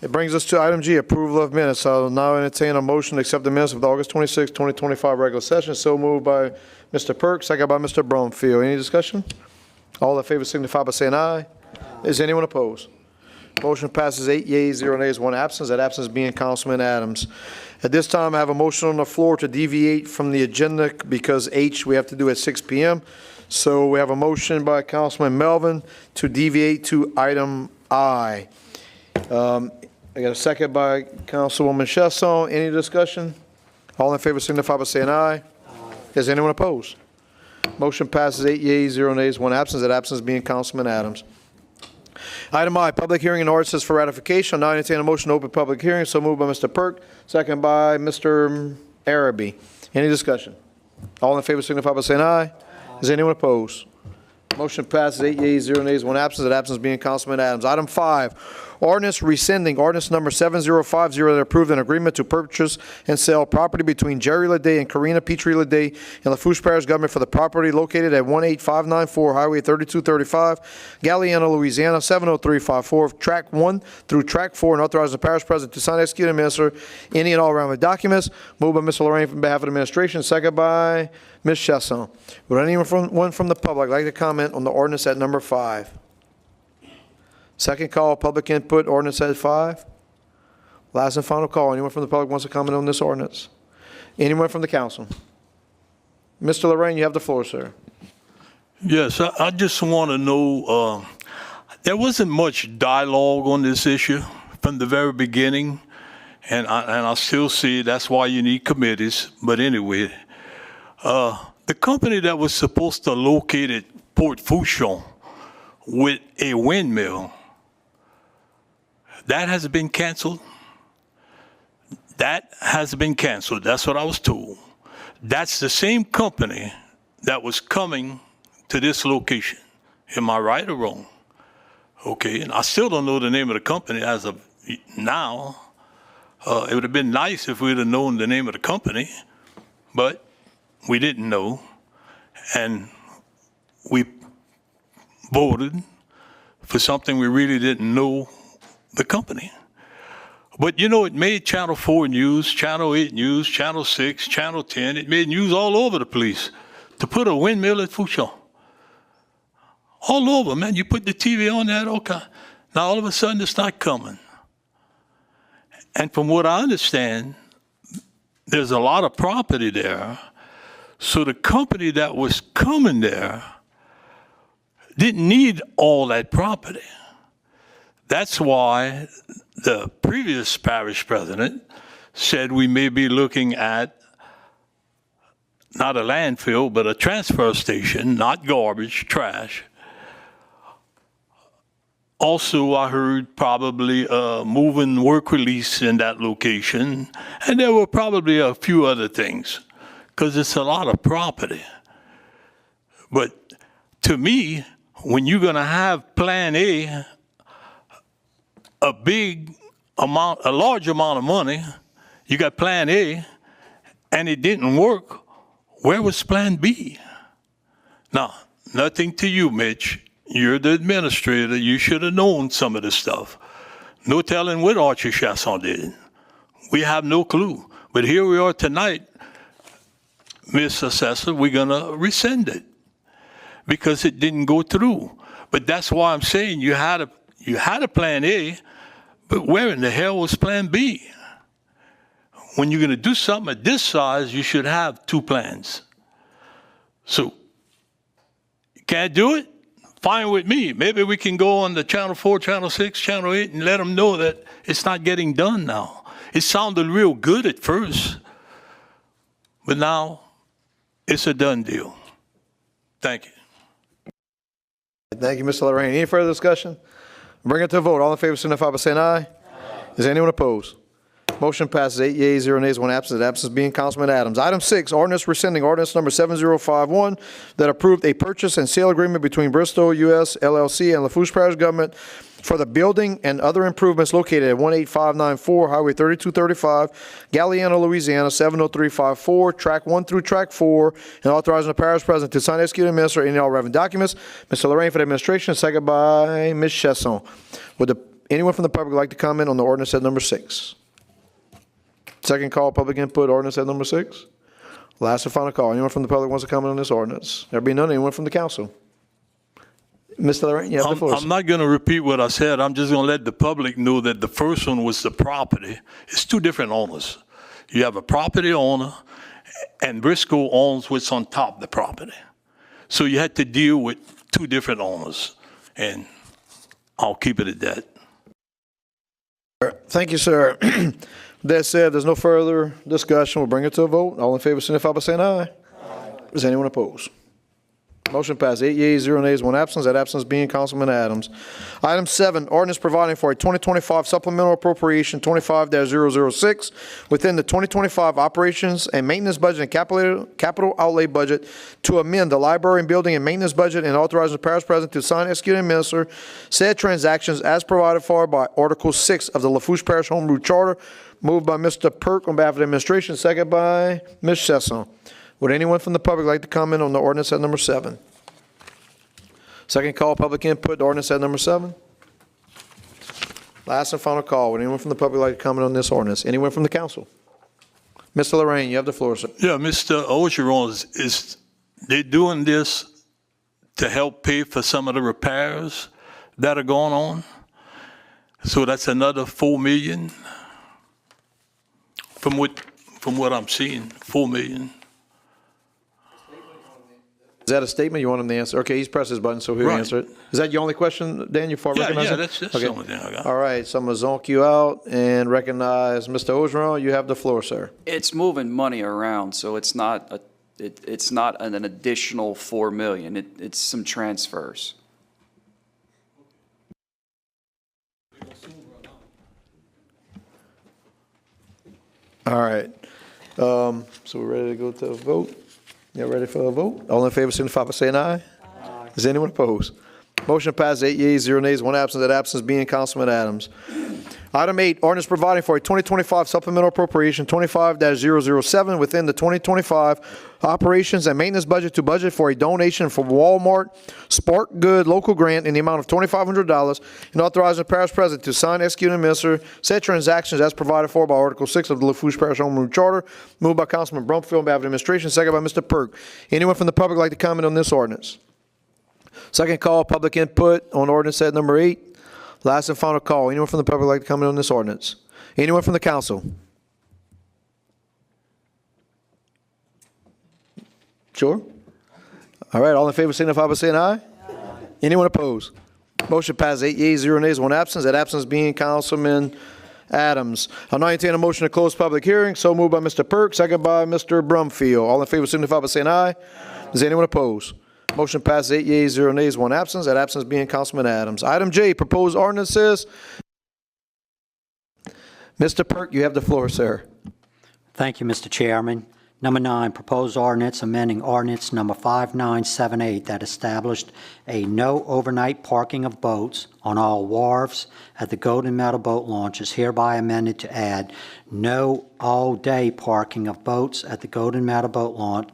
It brings us to item G, approval of minutes. I will now entertain a motion to accept the minutes of the August 26, 2025 regular session. So moved by Mr. Perk, second by Mr. Brumfield. Any discussion? All in favor signify by saying aye. Is anyone opposed? Motion passes 8 yeas, 0 nays, 1 absence. That absence being Councilman Adams. At this time, I have a motion on the floor to deviate from the agenda because H we have to do at 6 p.m. So we have a motion by Councilman Melvin to deviate to item I. I got a second by Councilwoman Chesson. Any discussion? All in favor signify by saying aye. Is anyone opposed? Motion passes 8 yeas, 0 nays, 1 absence. That absence being Councilman Adams. Item I, public hearing and ordinances for ratification. Now I entertain a motion to open public hearing. So moved by Mr. Perk, second by Mr. Araby. Any discussion? All in favor signify by saying aye. Is anyone opposed? Motion passes 8 yeas, 0 nays, 1 absence. That absence being Councilman Adams. Item 5, ordinance rescinding ordinance number 7050 that approved an agreement to purchase and sell property between Jerry Leday and Karina Petrie Leday in Lafourche Parish Government for the property located at 18594 Highway 3235, Galliano, Louisiana 70354, Track 1 through Track 4, and authorizing the parish president to sign, execute, and administer any and all relevant documents. Moved by Mr. Lorraine on behalf of the administration, second by Ms. Chesson. Would anyone from the public like to comment on the ordinance at number 5? Second call, public input, ordinance at 5. Last and final call. Anyone from the public wants to comment on this ordinance? Anyone from the council? Mr. Lorraine, you have the floor, sir. Yes, I just want to know, there wasn't much dialogue on this issue from the very beginning, and I still see that's why you need committees. But anyway, the company that was supposed to locate at Port Fourchon with a windmill, that has been canceled. That has been canceled. That's what I was told. That's the same company that was coming to this location. Am I right or wrong? Okay, and I still don't know the name of the company as of now. It would have been nice if we'd have known the name of the company, but we didn't know. And we voted for something we really didn't know the company. But you know, it made Channel 4 news, Channel 8 news, Channel 6, Channel 10. It made news all over the place to put a windmill at Fourchon. All over, man. You put the TV on that, okay. Now all of a sudden it's not coming. And from what I understand, there's a lot of property there. So the company that was coming there didn't need all that property. That's why the previous parish president said we may be looking at not a landfill, but a transfer station, not garbage, trash. Also, I heard probably moving work release in that location, and there were probably a few other things, because it's a lot of property. But to me, when you're going to have Plan A, a large amount of money, you got Plan A, and it didn't work, where was Plan B? Now, nothing to you, Mitch. You're the administrator. You should have known some of this stuff. No telling what Archie Chasson did. We have no clue. But here we are tonight, Ms. Assessor, we're going to rescind it because it didn't go through. But that's why I'm saying you had a Plan A, but where in the hell was Plan B? When you're going to do something at this size, you should have two plans. So, you can't do it? Fine with me. Maybe we can go on the Channel 4, Channel 6, Channel 8 and let them know that it's not getting done now. It sounded real good at first, but now it's a done deal. Thank you. Thank you, Mr. Lorraine. Any further discussion? Bring it to a vote. All in favor signify by saying aye. Is anyone opposed? Motion passes 8 yeas, 0 nays, 1 absent. The absence being Councilman Adams. Item 6, ordinance rescinding ordinance number 7051 that approved a purchase and sale agreement between Bristol US LLC and Lafourche Parish Government for the building and other improvements located at 18594 Highway 3235, Galliano, Louisiana 70354, Track 1 through Track 4, and authorizing the parish president to sign, execute, and administer any all relevant documents. Mr. Lorraine for the administration, second by Ms. Chasson. Would anyone from the public like to comment on the ordinance at number 6? Second call, public input, ordinance at number 6. Last and final call. Anyone from the public wants to comment on this ordinance? There be none. Anyone from the council? Mr. Lorraine, you have the floor. I'm not going to repeat what I said. I'm just going to let the public know that the first one was the property. It's two different owners. You have a property owner, and Briscoe owns what's on top of the property. So you had to deal with two different owners, and I'll keep it at that. Thank you, sir. That said, there's no further discussion. We'll bring it to a vote. All in favor signify by saying aye. Is anyone opposed? Motion passed 8 yeas, 0 nays, 1 absence. That absence being Councilman Adams. Item 7, ordinance providing for a 2025 supplemental appropriation 25-006 within the 2025 operations and maintenance budget and capital outlay budget to amend the library and building and maintenance budget and authorizing the parish president to sign, execute, and administer said transactions as provided for by Article 6 of the Lafourche Parish Home Rule Charter. Moved by Mr. Perk on behalf of the administration, second by Ms. Chasson. Would anyone from the public like to comment on the ordinance at number 7? Second call, public input, ordinance at number 7. Last and final call. Would anyone from the public like to comment on this ordinance? Anyone from the council? Mr. Lorraine, you have the floor, sir. Yeah, Mr. Ogeron, they're doing this to help pay for some of the repairs that are going on. So that's another $4 million. From what I'm seeing, $4 million. Is that a statement you want him to answer? Okay, he's pressed his button, so he'll Right. answer it. Is that your only question, Dan? You recognize Yeah, it? that's Okay. the only thing I got. All right, so I'm going to zonk you out and recognize Mr. Ogeron. You have the floor, sir. It's moving money around, so it's not an additional $4 million. It's some transfers. All right. So we're ready to go to a vote? You ready for a vote? All in favor, signify by saying aye. Aye. Is anyone opposed? Motion passes 8 yeas, 0 nays, 1 absent. That absence being Councilman Adams. Item 8, ordinance providing for a 2025 supplemental appropriation 25-007 within the 2025 operations and maintenance budget to budget for a donation from Walmart Spark Good local grant in the amount of $2,500 and authorizing the parish president to sign, execute, and administer said transactions as provided for by Article 6 of the Lafourche Parish Home Rule Charter. Moved by Councilman Brumfield on behalf of the administration, second by Mr. Perk. Anyone from the public like to comment on this ordinance? Second call, public input on ordinance at number 8. Last and final call. Anyone from the public like to comment on this ordinance? Anyone from the council? Sure? All right, all in favor signify by saying aye. Anyone opposed? Motion passes 8 yeas, 0 nays, 1 absence. That absence being Councilman Adams. I'll now entertain a motion to close public hearing. So moved by Mr. Perk, second by Mr. Brumfield. All in favor signify by saying aye. Does anyone oppose? Motion passes 8 yeas, 0 nays, 1 absence. That absence being Councilman Adams. Item J, proposed ordinances. Mr. Perk, you have the floor, sir. Thank you, Mr. Chairman. Number 9, proposed ordinance amending ordinance number 5978 that established a no overnight parking of boats on all wharves at the Golden Meadow Boat Launch is hereby amended to add no all-day parking of boats at the Golden Meadow Boat Launch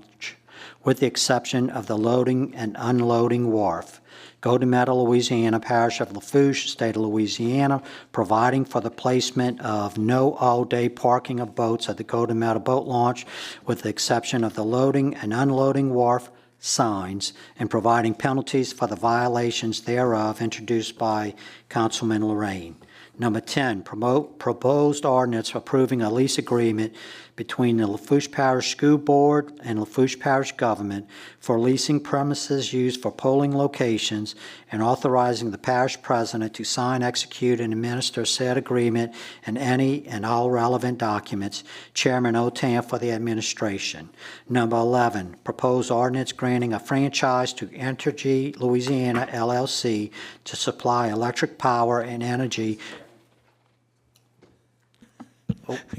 with the exception of the loading and unloading wharf. Golden Meadow, Louisiana, Parish of Lafourche, State of Louisiana, providing for the placement of no all-day parking of boats at the Golden Meadow Boat Launch with the exception of the loading and unloading wharf signs, and providing penalties for the violations thereof, introduced by Councilman Lorraine. Number 10, proposed ordinance approving a lease agreement between the Lafourche Parish School Board and Lafourche Parish Government for leasing premises used for polling locations and authorizing the parish president to sign, execute, and administer said agreement and any and all relevant documents. Chairman Otan for the administration. Number 11, proposed ordinance granting a franchise to Entergy Louisiana LLC to supply electric power and energy.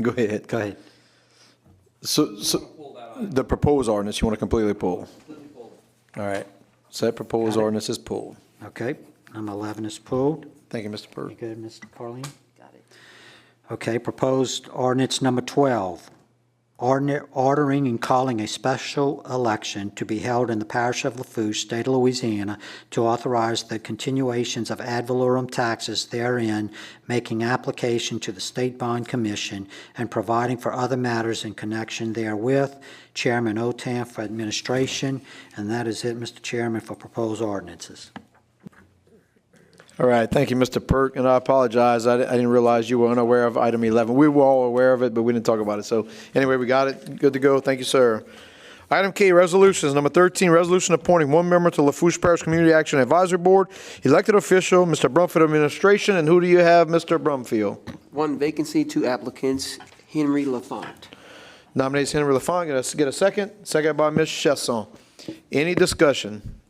Go ahead. Go ahead. So the proposed ordinance, you want to completely pull? All right. Said proposed ordinance is pulled. Okay, number 11 is pulled. Thank you, Mr. You Perk. good, Mr. Carlene? Got it. Okay, proposed ordinance number 12, ordering and calling a special election to be held in the parish of Lafourche, State of Louisiana, to authorize the continuations of ad valorem taxes therein, making application to the State Bond Commission, and providing for other matters in connection therewith. Chairman Otan for administration, and that is it, Mr. Chairman, for proposed ordinances. All right, thank you, Mr. Perk, and I apologize. I didn't realize you were unaware of item 11. We were all aware of it, but we didn't talk about it. So anyway, we got it. Good to go. Thank you, sir. Item K, resolutions. Number 13, resolution appointing one member to Lafourche Parish Community Action Advisory Board, elected official, Mr. Brumfield administration. And who do you have, Mr. Brumfield? One vacancy, 2 applicants, Henry Lafont. Nominates Henry Lafont. Get a second. Second by Ms. Chesson. Any discussion?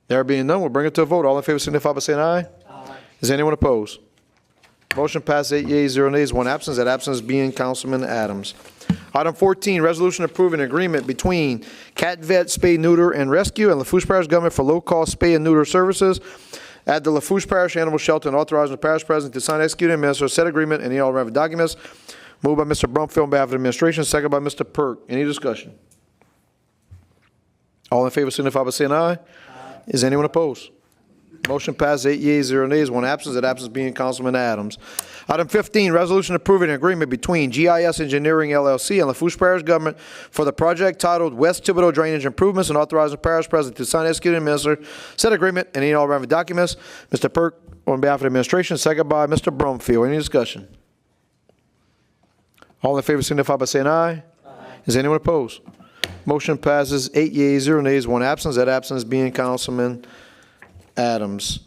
There being none, we'll bring it to a vote. All in favor signify by saying aye. Aye. Is anyone opposed? Motion passes 8 yeas, 0 nays, 1 absence. That absence being Councilman Adams. Item 14, resolution approving agreement between Cat Vet Spay, Neuter, and Rescue and Lafourche Parish Government for low-cost spay and neuter services at the Lafourche Parish Animal Shelter, and authorizing the parish president to sign, execute, and administer said agreement and any all relevant documents. Moved by Mr. Brumfield on behalf of the administration, second by Mr. Perk. Any discussion? All in favor signify by saying aye. Is anyone opposed? Motion passes 8 yeas, 0 nays, 1 absence. That absence being Councilman Adams. Item 15, resolution approving an agreement between GIS Engineering LLC and Lafourche Parish Government for the project titled West Thibodeau Drainage Improvements, and authorizing the parish president to sign, execute, and administer said agreement and any all relevant documents. Mr. Perk on behalf of the administration, second by Mr. Brumfield. Any discussion? All in favor signify by saying aye. Aye. Is anyone opposed? Motion passes 8 yeas, 0 nays, 1 absence. That absence being Councilman Adams.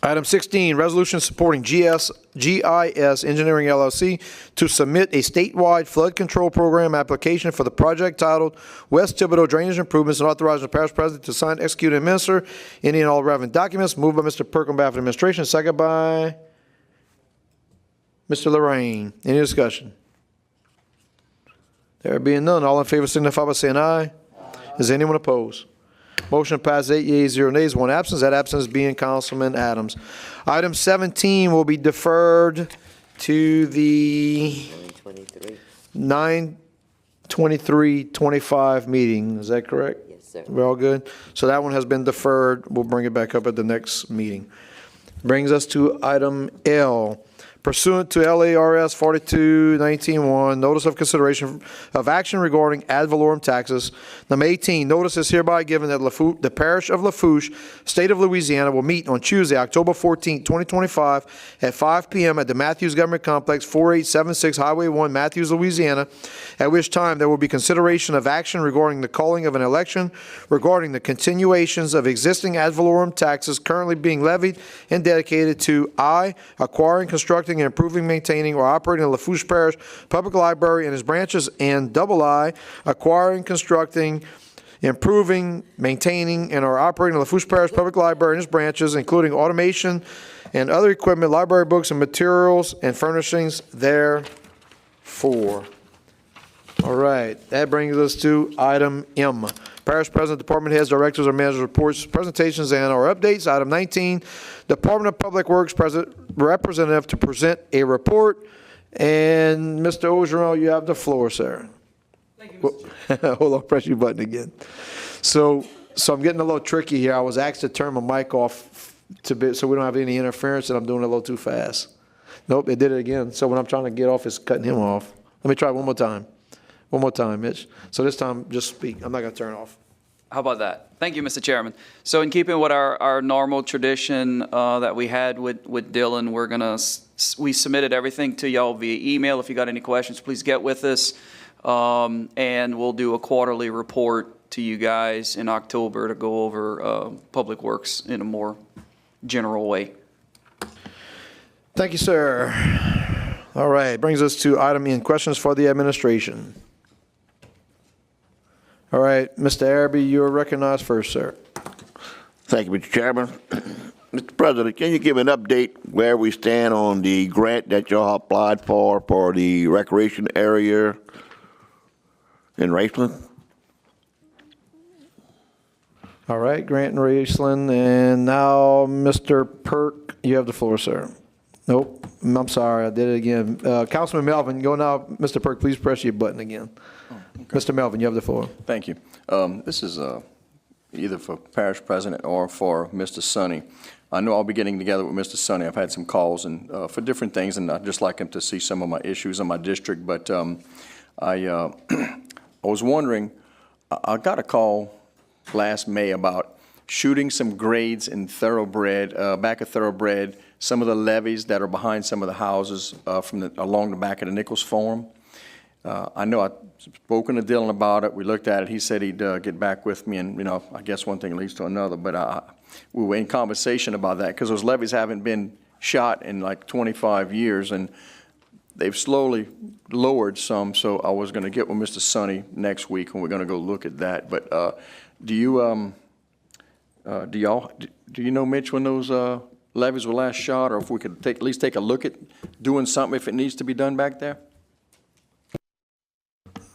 Item 16, resolution supporting GIS Engineering LLC to submit a statewide flood control program application for the project titled West Thibodeau Drainage Improvements, and authorizing the parish president to sign, execute, and administer any and all relevant documents. Moved by Mr. Perk on behalf of the administration, second by Mr. Lorraine. Any discussion? There being none, all in favor signify by saying aye. Aye. Is anyone opposed? Motion passes 8 yeas, 0 nays, 1 absence. That absence being Councilman Adams. Item 17 will be deferred to the 9/23/25 meeting. Is that correct? Yes, sir. We're all good? So that one has been deferred. We'll bring it back up at the next meeting. Brings us to item L, pursuant to LARS 42-19-1, notice of consideration of action regarding ad valorem taxes. Number 18, notice is hereby given that the parish of Lafourche, state of Louisiana, will meet on Tuesday, October 14, 2025, at 5 p.m. at the Matthews Government Complex, 4876 Highway 1, Matthews, Louisiana, at which time there will be consideration of action regarding the calling of an election regarding the continuations of existing ad valorem taxes currently being levied and dedicated to I, acquiring, constructing, and improving, maintaining, or operating the Lafourche Parish Public Library and its branches, and double I, acquiring, constructing, improving, maintaining, and or operating the Lafourche Parish Public Library and its branches, including automation and other equipment, library books and materials and furnishings therefor. All right, that brings us to item M. Parish President, Department Heads, Directors, or Managers' Reports, Presentations, and or Updates. Item 19, Department of Public Works Representative to present a report. And Mr. Ogeron, you have the floor, sir. Thank you, Mr. Chair. Hold on, press your button again. So I'm getting a little tricky here. I was asked to turn my mic off so we don't have any interference, and I'm doing it a little too fast. Nope, it did it again. So when I'm trying to get off, it's cutting him off. Let me try it one more time. One more time, Mitch. So this time, just speak. I'm not going to turn off. How about that? Thank you, Mr. Chairman. So in keeping with our normal tradition that we had with Dylan, we submitted everything to y'all via email. If you got any questions, please get with us. And we'll do a quarterly report to you guys in October to go over Public Works in a more general way. Thank you, sir. All right, brings us to item E, questions for the administration. All right, Mr. Araby, you are recognized first, sir. Thank you, Mr. Chairman. Mr. President, can you give an update where we stand on the grant that y'all applied for the recreation area in Raceland? All right, Grant and Raceland, and now Mr. Perk, you have the floor, sir. Nope, I'm sorry, I did it again. Councilman Melvin, go now. Mr. Perk, please press your button again. Okay. Mr. Melvin, you have the floor. Thank you. This is either for Parish President or for Mr. Sonny. I know I'll be getting together with Mr. Sonny. I've had some calls and for different things, and I'd just like him to see some of my issues in my district. But I was wondering, I got a call last May about shooting some grades in Thoroughbred, back of Thoroughbred, some of the levees that are behind some of the houses along the back of the Nichols Forum. I know I've spoken to Dylan about it. We looked at it. He said he'd get back with me, and, I guess one thing leads to another. But we were in conversation about that because those levees haven't been shot in like 25 years, and they've slowly lowered some. So I was going to get with Mr. Sonny next week, and we're going to go look at that. But do you know, Mitch, when those levees were last shot, or if we could at least take a look at doing something if it needs to be done back there?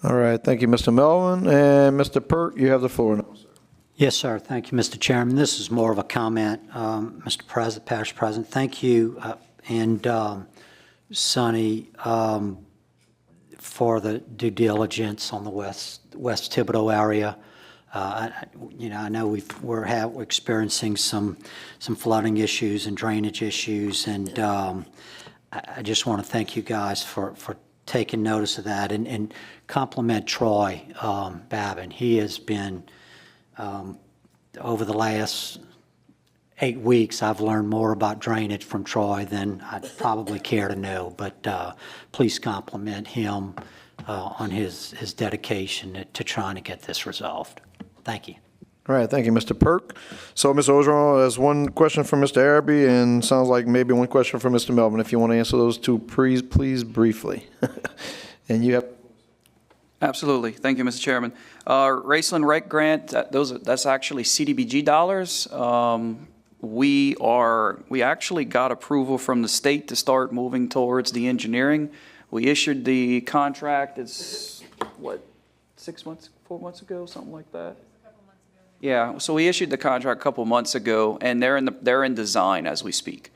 All right, thank you, Mr. Melvin. And Mr. Perk, you have the floor now, sir. Yes, sir. Thank you, Mr. Chairman. This is more of a comment, Mr. President, Parish President. Thank you, and Sonny, for the due diligence on the West Thibodeau area. I know we're experiencing some flooding issues and drainage issues, and I just want to thank you guys for taking notice of that and compliment Troy Babin. He has been, over the last 8 weeks, I've learned more about drainage from Troy than I'd probably care to know, but please compliment him on his dedication to trying to get this resolved. Thank you. All right, thank you, Mr. Perk. So, Ms. Ogeron, there's one question from Mr. Araby, and sounds like maybe one question from Mr. Melvin. If you want to answer those two, please briefly. And you have... Absolutely. Thank you, Mr. Chairman. Raceland Rec Grant, that's actually CDBG dollars. We actually got approval from the state to start moving towards the engineering. We issued the contract, it's, 4 months ago, something like that? Yeah, so we issued the contract a couple months ago, and they're in design as we speak.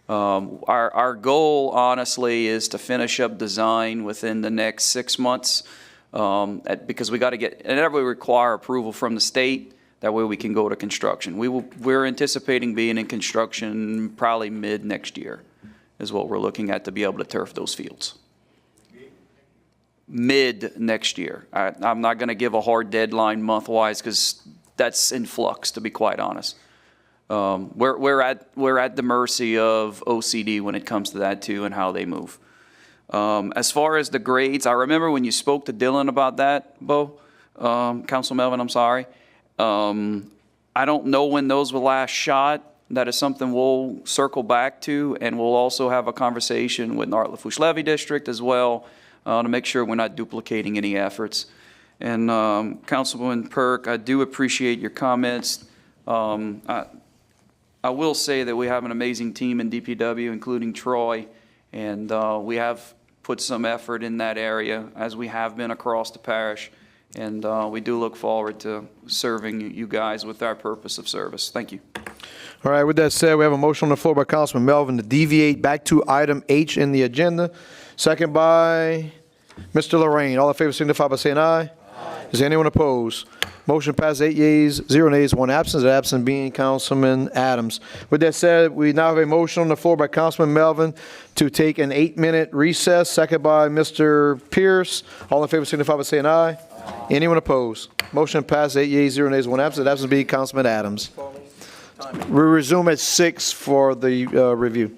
Our goal, honestly, is to finish up design within the next 6 months, because we got to get, and we require approval from the state. That way we can go to construction. We're anticipating being in construction probably mid next year, is what we're looking at to be able to turf those fields. Mid next year. I'm not going to give a hard deadline month-wise because that's in flux, to be quite honest. We're at the mercy of OCD when it comes to that too and how they move. As far as the grades, I remember when you spoke to Dylan about that, Bo, Council Melvin, I'm sorry. I don't know when those were last shot. That is something we'll circle back to, and we'll also have a conversation with North Lafourche Levy District as well to make sure we're not duplicating any efforts. And Councilwoman Perk, I do appreciate your comments. I will say that we have an amazing team in DPW, including Troy, and we have put some effort in that area, as we have been across the parish. And we do look forward to serving you guys with our purpose of service. Thank you. All right, with that said, we have a motion on the floor by Councilman Melvin to deviate back to item H in the agenda. Second by Mr. Lorraine. All in favor signify by saying aye. Aye. Is anyone opposed? Motion passes 8 yeas, 0 nays, 1 absence. The absent being Councilman Adams. With that said, we now have a motion on the floor by Councilman Melvin to take an 8-minute recess. Second by Mr. Pierce. All in favor signify by saying aye. Aye. Anyone opposed? Motion passes 8 yeas, 0 nays, 1 absence. The absent being Councilman Adams. We resume at 6 for the review.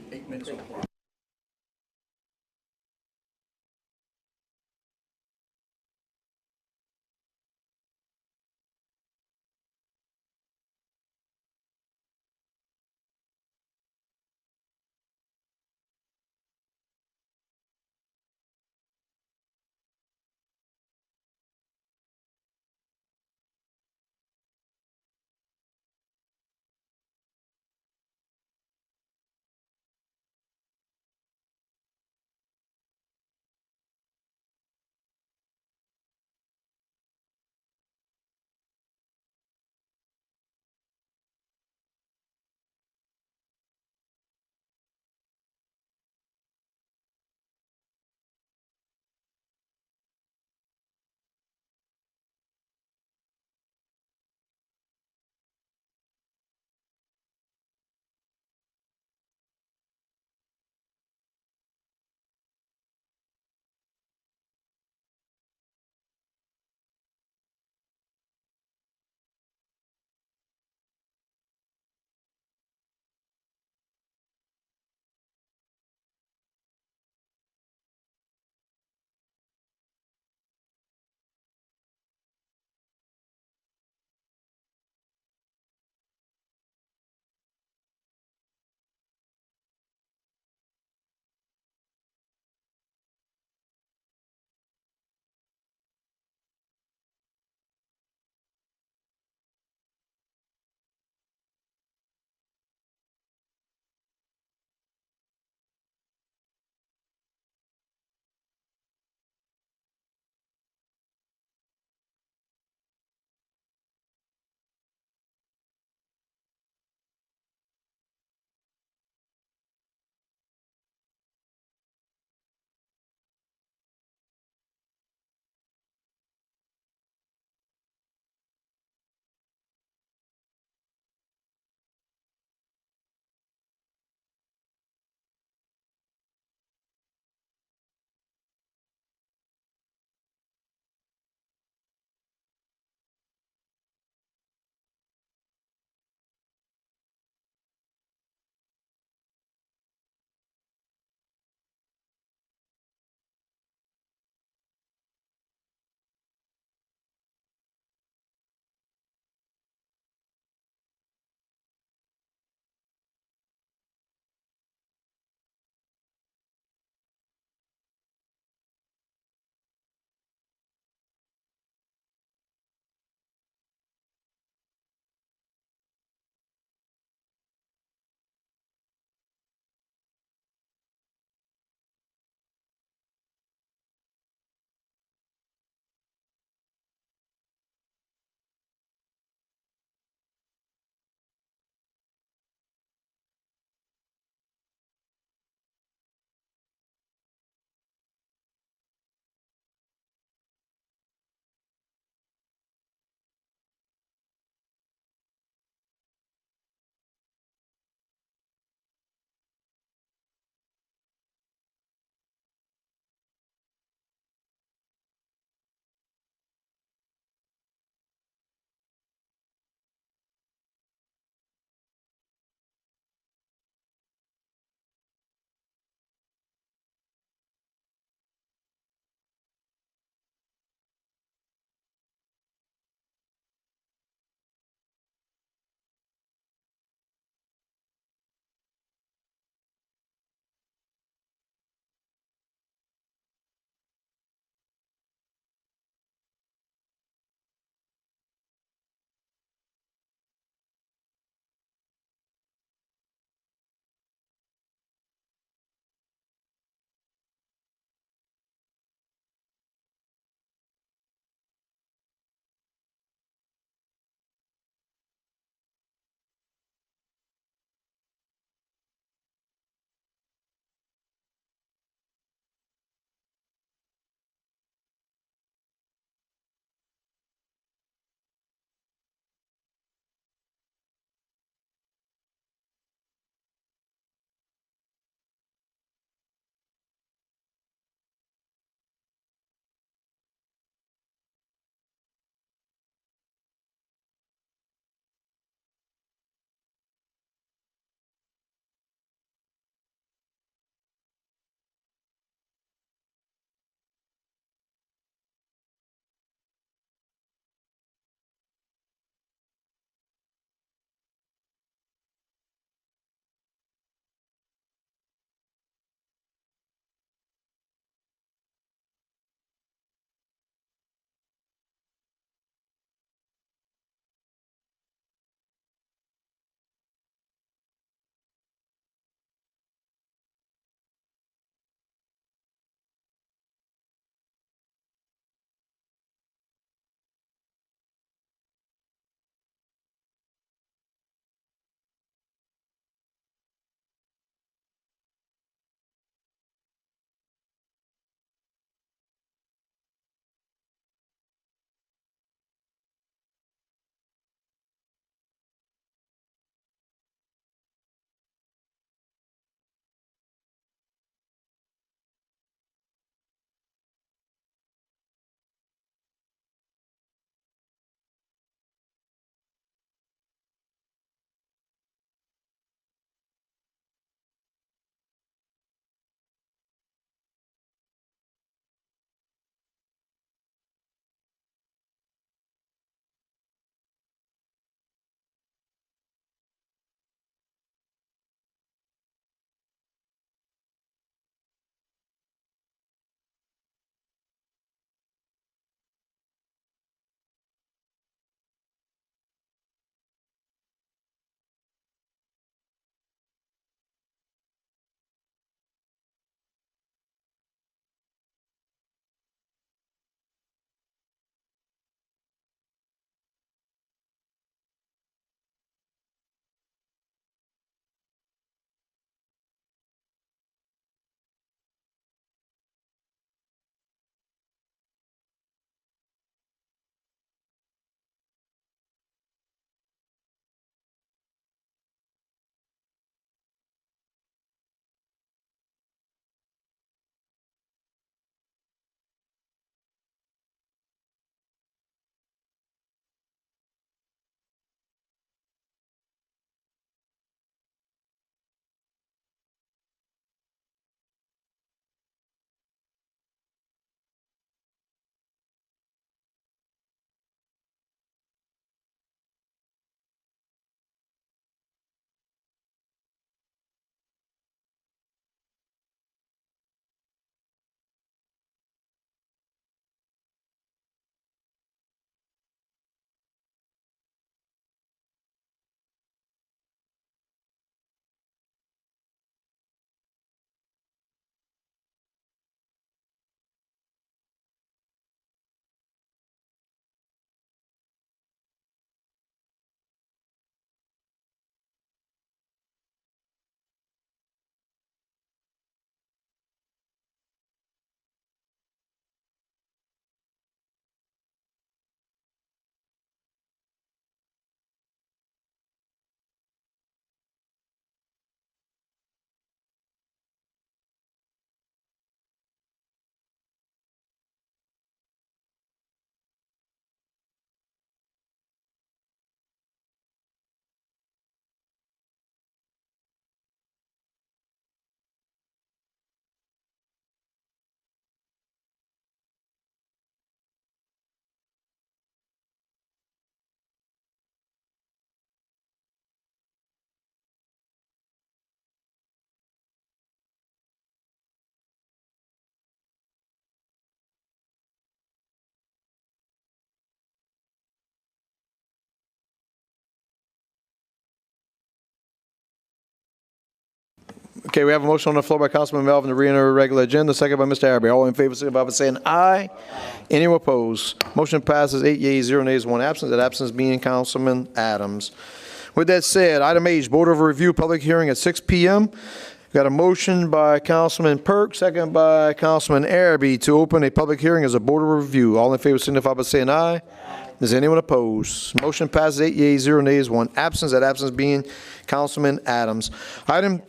Okay, we have a motion on the floor by Councilman Melvin to re-enter regular agenda, second by Mr. Arabi. All in favor, signify by saying aye. Anyone opposed? Motion passes 8 yeas, 0 nays, 1 absent. That absence being Councilman Adams. With that said, item H, Board of Review, public hearing at 6 p.m. Got a motion by Councilman Perk, second by Councilman Arabi to open a public hearing as a Board of Review. All in favor, signify by saying aye. Is anyone opposed? Motion passes 8 yeas, 0 nays, 1 absence. That absence being Councilman Adams. Item.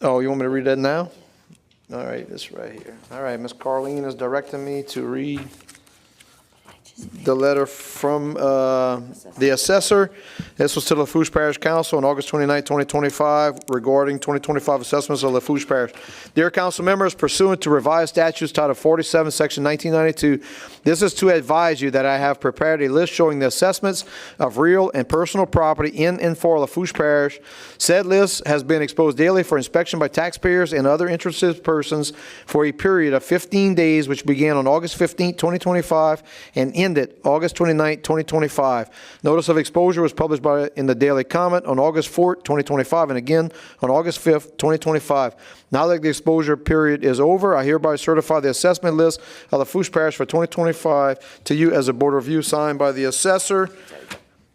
Oh, you want me to read that now? All right, it's right here. All right, Ms. Carleen is directing me to read the letter from the assessor. This was to Lafourche Parish Council on August 29, 2025, regarding 2025 assessments of Lafourche Parish. Dear council members, pursuant to revised statutes Title 47, Section 1992, this is to advise you that I have prepared a list showing the assessments of real and personal property in and for Lafourche Parish. Said list has been exposed daily for inspection by taxpayers and other interested persons for a period of 15 days, which began on August 15, 2025, and ended August 29, 2025. Notice of exposure was published in the Daily Comment on August 4, 2025, and again on August 5, 2025. Now that the exposure period is over, I hereby certify the assessment list of Lafourche Parish for 2025 to you as a board review, signed by the assessor.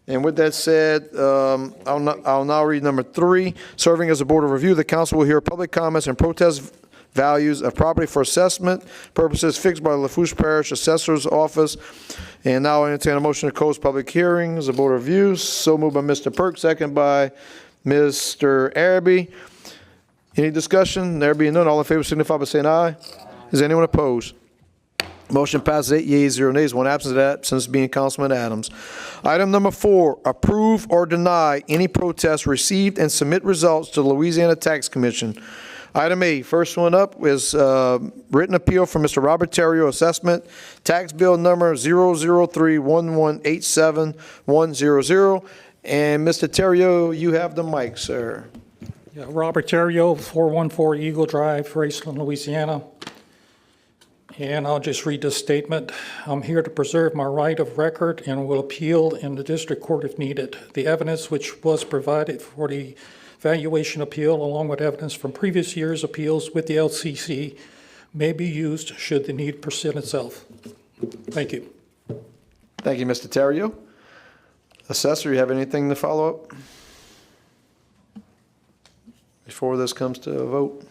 And with that said, I'll now read number 3. Serving as a board of review, the council will hear public comments and protest values of property for assessment purposes fixed by the Lafourche Parish Assessor's Office. And now I entertain a motion to close public hearings, the board of reviews. So moved by Mr. Perk, second by Mr. Arabi. Any discussion? There being none, all in favor signify by saying aye. Is anyone opposed? Motion passes 8 yeas, 0 nays, 1 absence. That absence being Councilman Adams. Item number 4, approve or deny any protests received and submit results to the Louisiana Tax Commission. Item A, first one up is written appeal from Mr. Robert Terrio, assessment, tax bill number 00311871100. And Mr. Terrio, you have the mic, sir. Yeah, Robert Terrio, 414 Eagle Drive, Graceland, Louisiana. And I'll just read this statement. I'm here to preserve my right of record and will appeal in the district court if needed. The evidence which was provided for the valuation appeal, along with evidence from previous years' appeals with the LCC, may be used should the need present itself. Thank you. Thank you, Mr. Terrio. Assessor, you have anything to follow up before this comes to a vote?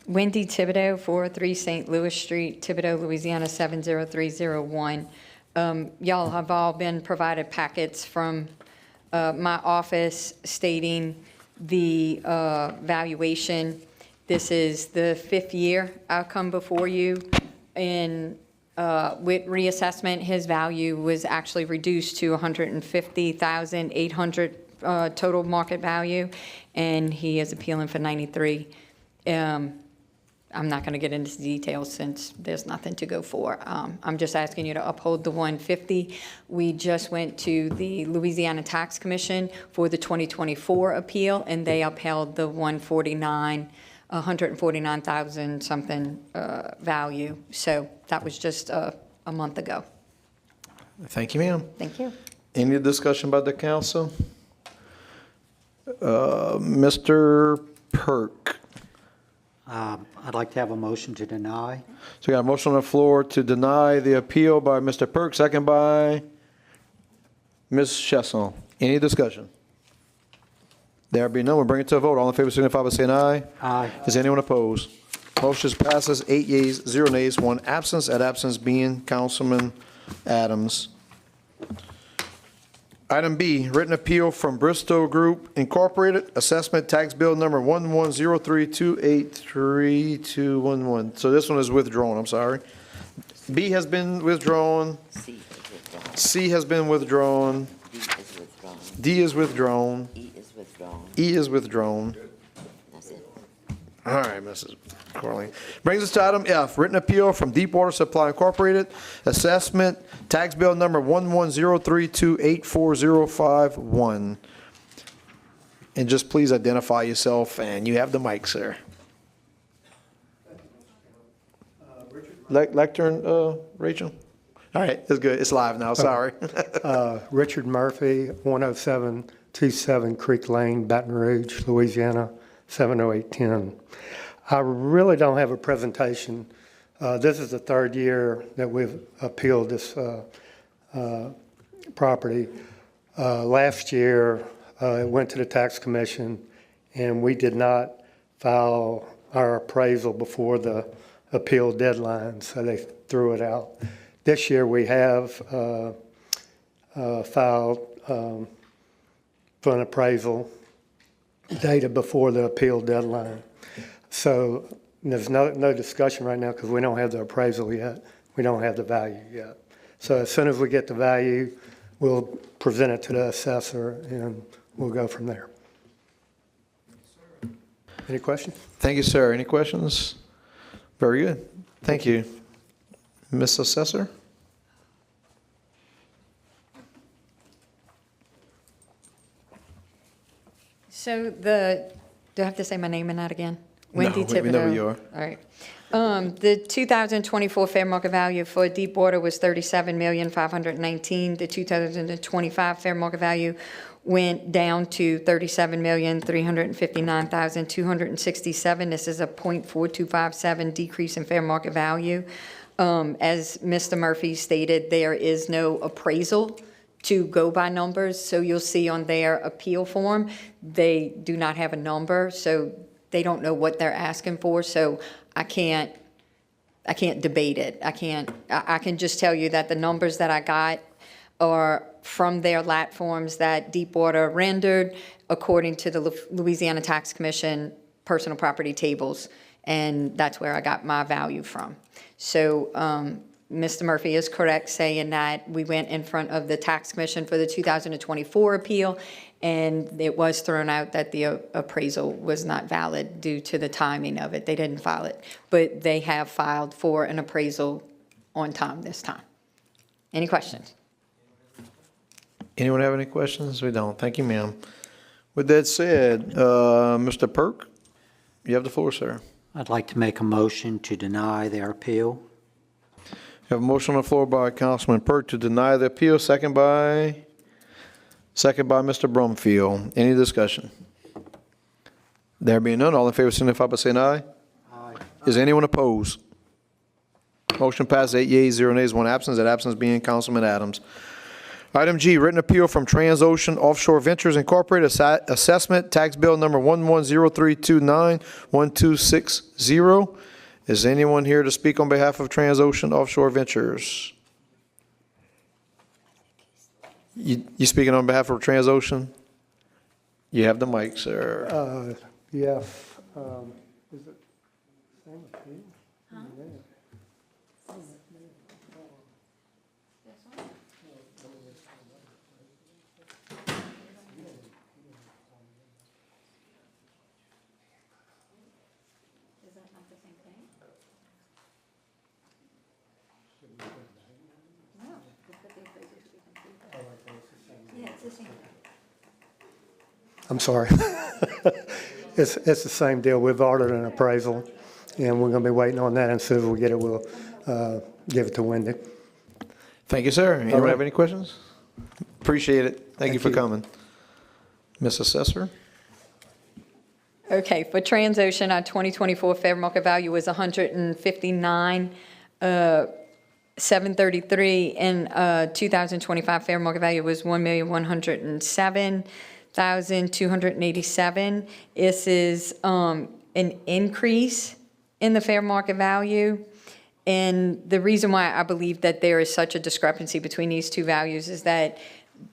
Wendy Thibodeau, 403 St. Louis Street, Thibodeau, Louisiana, 70301. Y'all have all been provided packets from my office stating the valuation. This is the 5th year I've come before you. And with reassessment, his value was actually reduced to $150,800 total market value, and he is appealing for 93. I'm not going to get into details since there's nothing to go for. I'm just asking you to uphold the 150. We just went to the Louisiana Tax Commission for the 2024 appeal, and they upheld the 149,000 something value. So that was just a month ago. Thank you, ma'am. Thank you. Any discussion by the council? Mr. Perk. I'd like to have a motion to deny. So we got a motion on the floor to deny the appeal by Mr. Perk, second by Ms. Chesson. Any discussion? There be none, we'll bring it to a vote. All in favor signify by saying aye. Aye. Is anyone opposed? Motion passes 8 yeas, 0 nays, 1 absence. That absence being Councilman Adams. Item B, written appeal from Bristol Group Incorporated, assessment tax bill number 1103283211. So this one is withdrawn, I'm sorry. B has been withdrawn. C is withdrawn. C has been withdrawn. D is withdrawn. D is withdrawn. E is withdrawn. E is withdrawn. That's it. All right, Mrs. Corley. Brings us to item F, written appeal from Deepwater Supply Incorporated, assessment, tax bill number 1103284051. And just please identify yourself, and you have the mic, sir. Lectern, Rachel? All right, that's good. It's live now, sorry. Richard Murphy, 107 27 Creek Lane, Baton Rouge, Louisiana, 70810. I really don't have a presentation. This is the third year that we've appealed this property. Last year, it went to the tax commission, and we did not file our appraisal before the appeal deadline, so they threw it out. This year, we have filed for an appraisal dated before the appeal deadline. So there's no discussion right now because we don't have the appraisal yet. We don't have the value yet. So as soon as we get the value, we'll present it to the assessor and we'll go from there. Any questions? Thank you, sir. Any questions? Very good. Thank you. Ms. Assessor? So do I have to say my name in that again? No, Wendy we know who you are. All right. The 2024 fair market value for Deepwater was $37,519,000. The 2025 fair market value went down to $37,359,267. This is a 0.4257 decrease in fair market value. As Mr. Murphy stated, there is no appraisal to go by numbers. So you'll see on their appeal form, they do not have a number, so they don't know what they're asking for. So I can't debate it. I can just tell you that the numbers that I got are from their lat forms that Deepwater rendered according to the Louisiana Tax Commission personal property tables, and that's where I got my value from. So Mr. Murphy is correct saying that we went in front of the Tax Commission for the 2024 appeal, and it was thrown out that the appraisal was not valid due to the timing of it. They didn't file it, but they have filed for an appraisal on time this time. Any questions? Anyone have any questions? We don't. Thank you, ma'am. With that said, Mr. Perk, you have the floor, sir. I'd like to make a motion to deny their appeal. You have a motion on the floor by Councilman Perk to deny the appeal, second by Mr. Brumfield. Any discussion? There being none, all in favor signify by saying aye. Aye. Is anyone opposed? Motion passes 8 yeas, 0 nays, 1 absence. That absence being Councilman Adams. Item G, written appeal from Transocean Offshore Ventures Incorporated, assessment tax bill number 1103291260. Is anyone here to speak on behalf of Transocean Offshore Ventures? You speaking on behalf of Transocean? You have the mic, sir. Yes. Is it same appeal? I'm sorry. It's the same deal. We've ordered an appraisal, and we're going to be waiting on that. And as soon as we get it, we'll give it to Wendy. Thank you, sir. Anyone have any questions? Appreciate it. Thank you for you. coming. Ms. Assessor? Okay, for Transocean, our 2024 fair market value was $159,733, and 2025 fair market value was $1,107,287. This is an increase in the fair market value. And the reason why I believe that there is such a discrepancy between these two values is that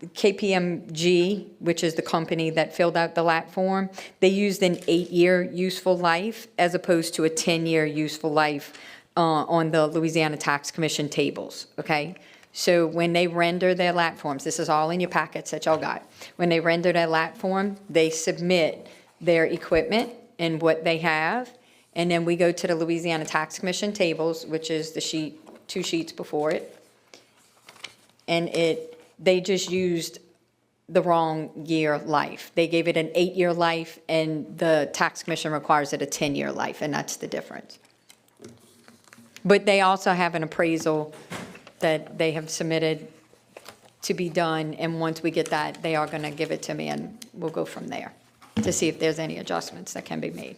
KPMG, which is the company that filled out the lat form, they used an 8-year useful life as opposed to a 10-year useful life on the Louisiana Tax Commission tables, okay? So when they render their lat forms, this is all in your packets that y'all got. When they render their lat form, they submit their equipment and what they have, and then we go to the Louisiana Tax Commission tables, which is the sheet, 2 sheets before it, and they just used the wrong year life. They gave it an 8-year life, and the Tax Commission requires it a 10-year life, and that's the difference. But they also have an appraisal that they have submitted to be done, and once we get that, they are going to give it to me, and we'll go from there to see if there's any adjustments that can be made.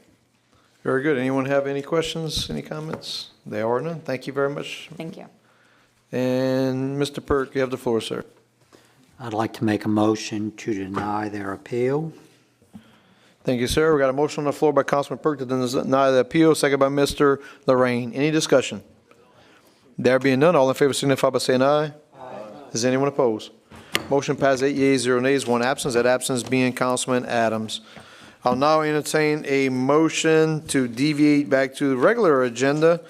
Very good. Anyone have any questions, any comments? There are none. Thank you very much. Thank you. And Mr. Perk, you have the floor, sir. I'd like to make a motion to deny their appeal. Thank you, sir. We got a motion on the floor by Councilman Perk to deny the appeal, second by Mr. Lorraine. Any discussion? There being none, all in favor signify by saying aye. Is anyone opposed? Motion passes 8 yeas, 0 nays, 1 absence. That absence being Councilman Adams. I'll now entertain a motion to deviate back to the regular agenda,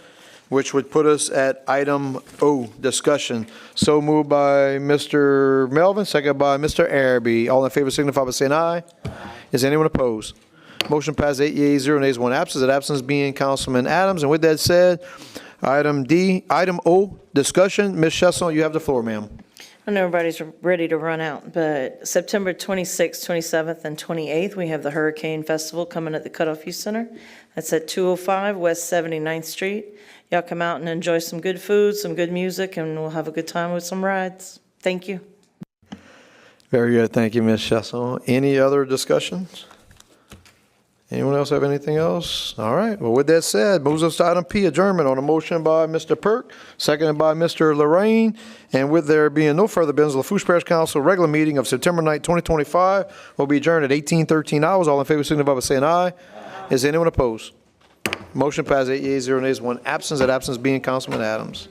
which would put us at item O, discussion. So moved by Mr. Melvin, second by Mr. Araby. All in favor signify by saying aye. Is anyone opposed? Motion passes 8 yeas, 0 nays, 1 absence. That absence being Councilman Adams. And with that said, item O, discussion. Ms. Chesson, you have the floor, ma'am. I know everybody's ready to run out, but September 26th, 27th, and 28th, we have the Hurricane Festival coming at the Cutoff Youth Center. That's at 205 West 79th Street. Y'all come out and enjoy some good food, some good music, and we'll have a good time with some rides. Thank you. Very good. Thank you, Ms. Chesson. Any other discussions? Anyone else have anything else? All right. Well, with that said, moves us to item P, adjournment on a motion by Mr. Perk, seconded by Mr. Lorraine. And with there being no further business, Lafourche Parish Council regular meeting of September 9, 2025 will be adjourned at 18:13 hours. All in favor, signify by saying aye. Is anyone opposed? Motion passes 8 yeas, 0 nays, 1 absence. That absence being Councilman Adams.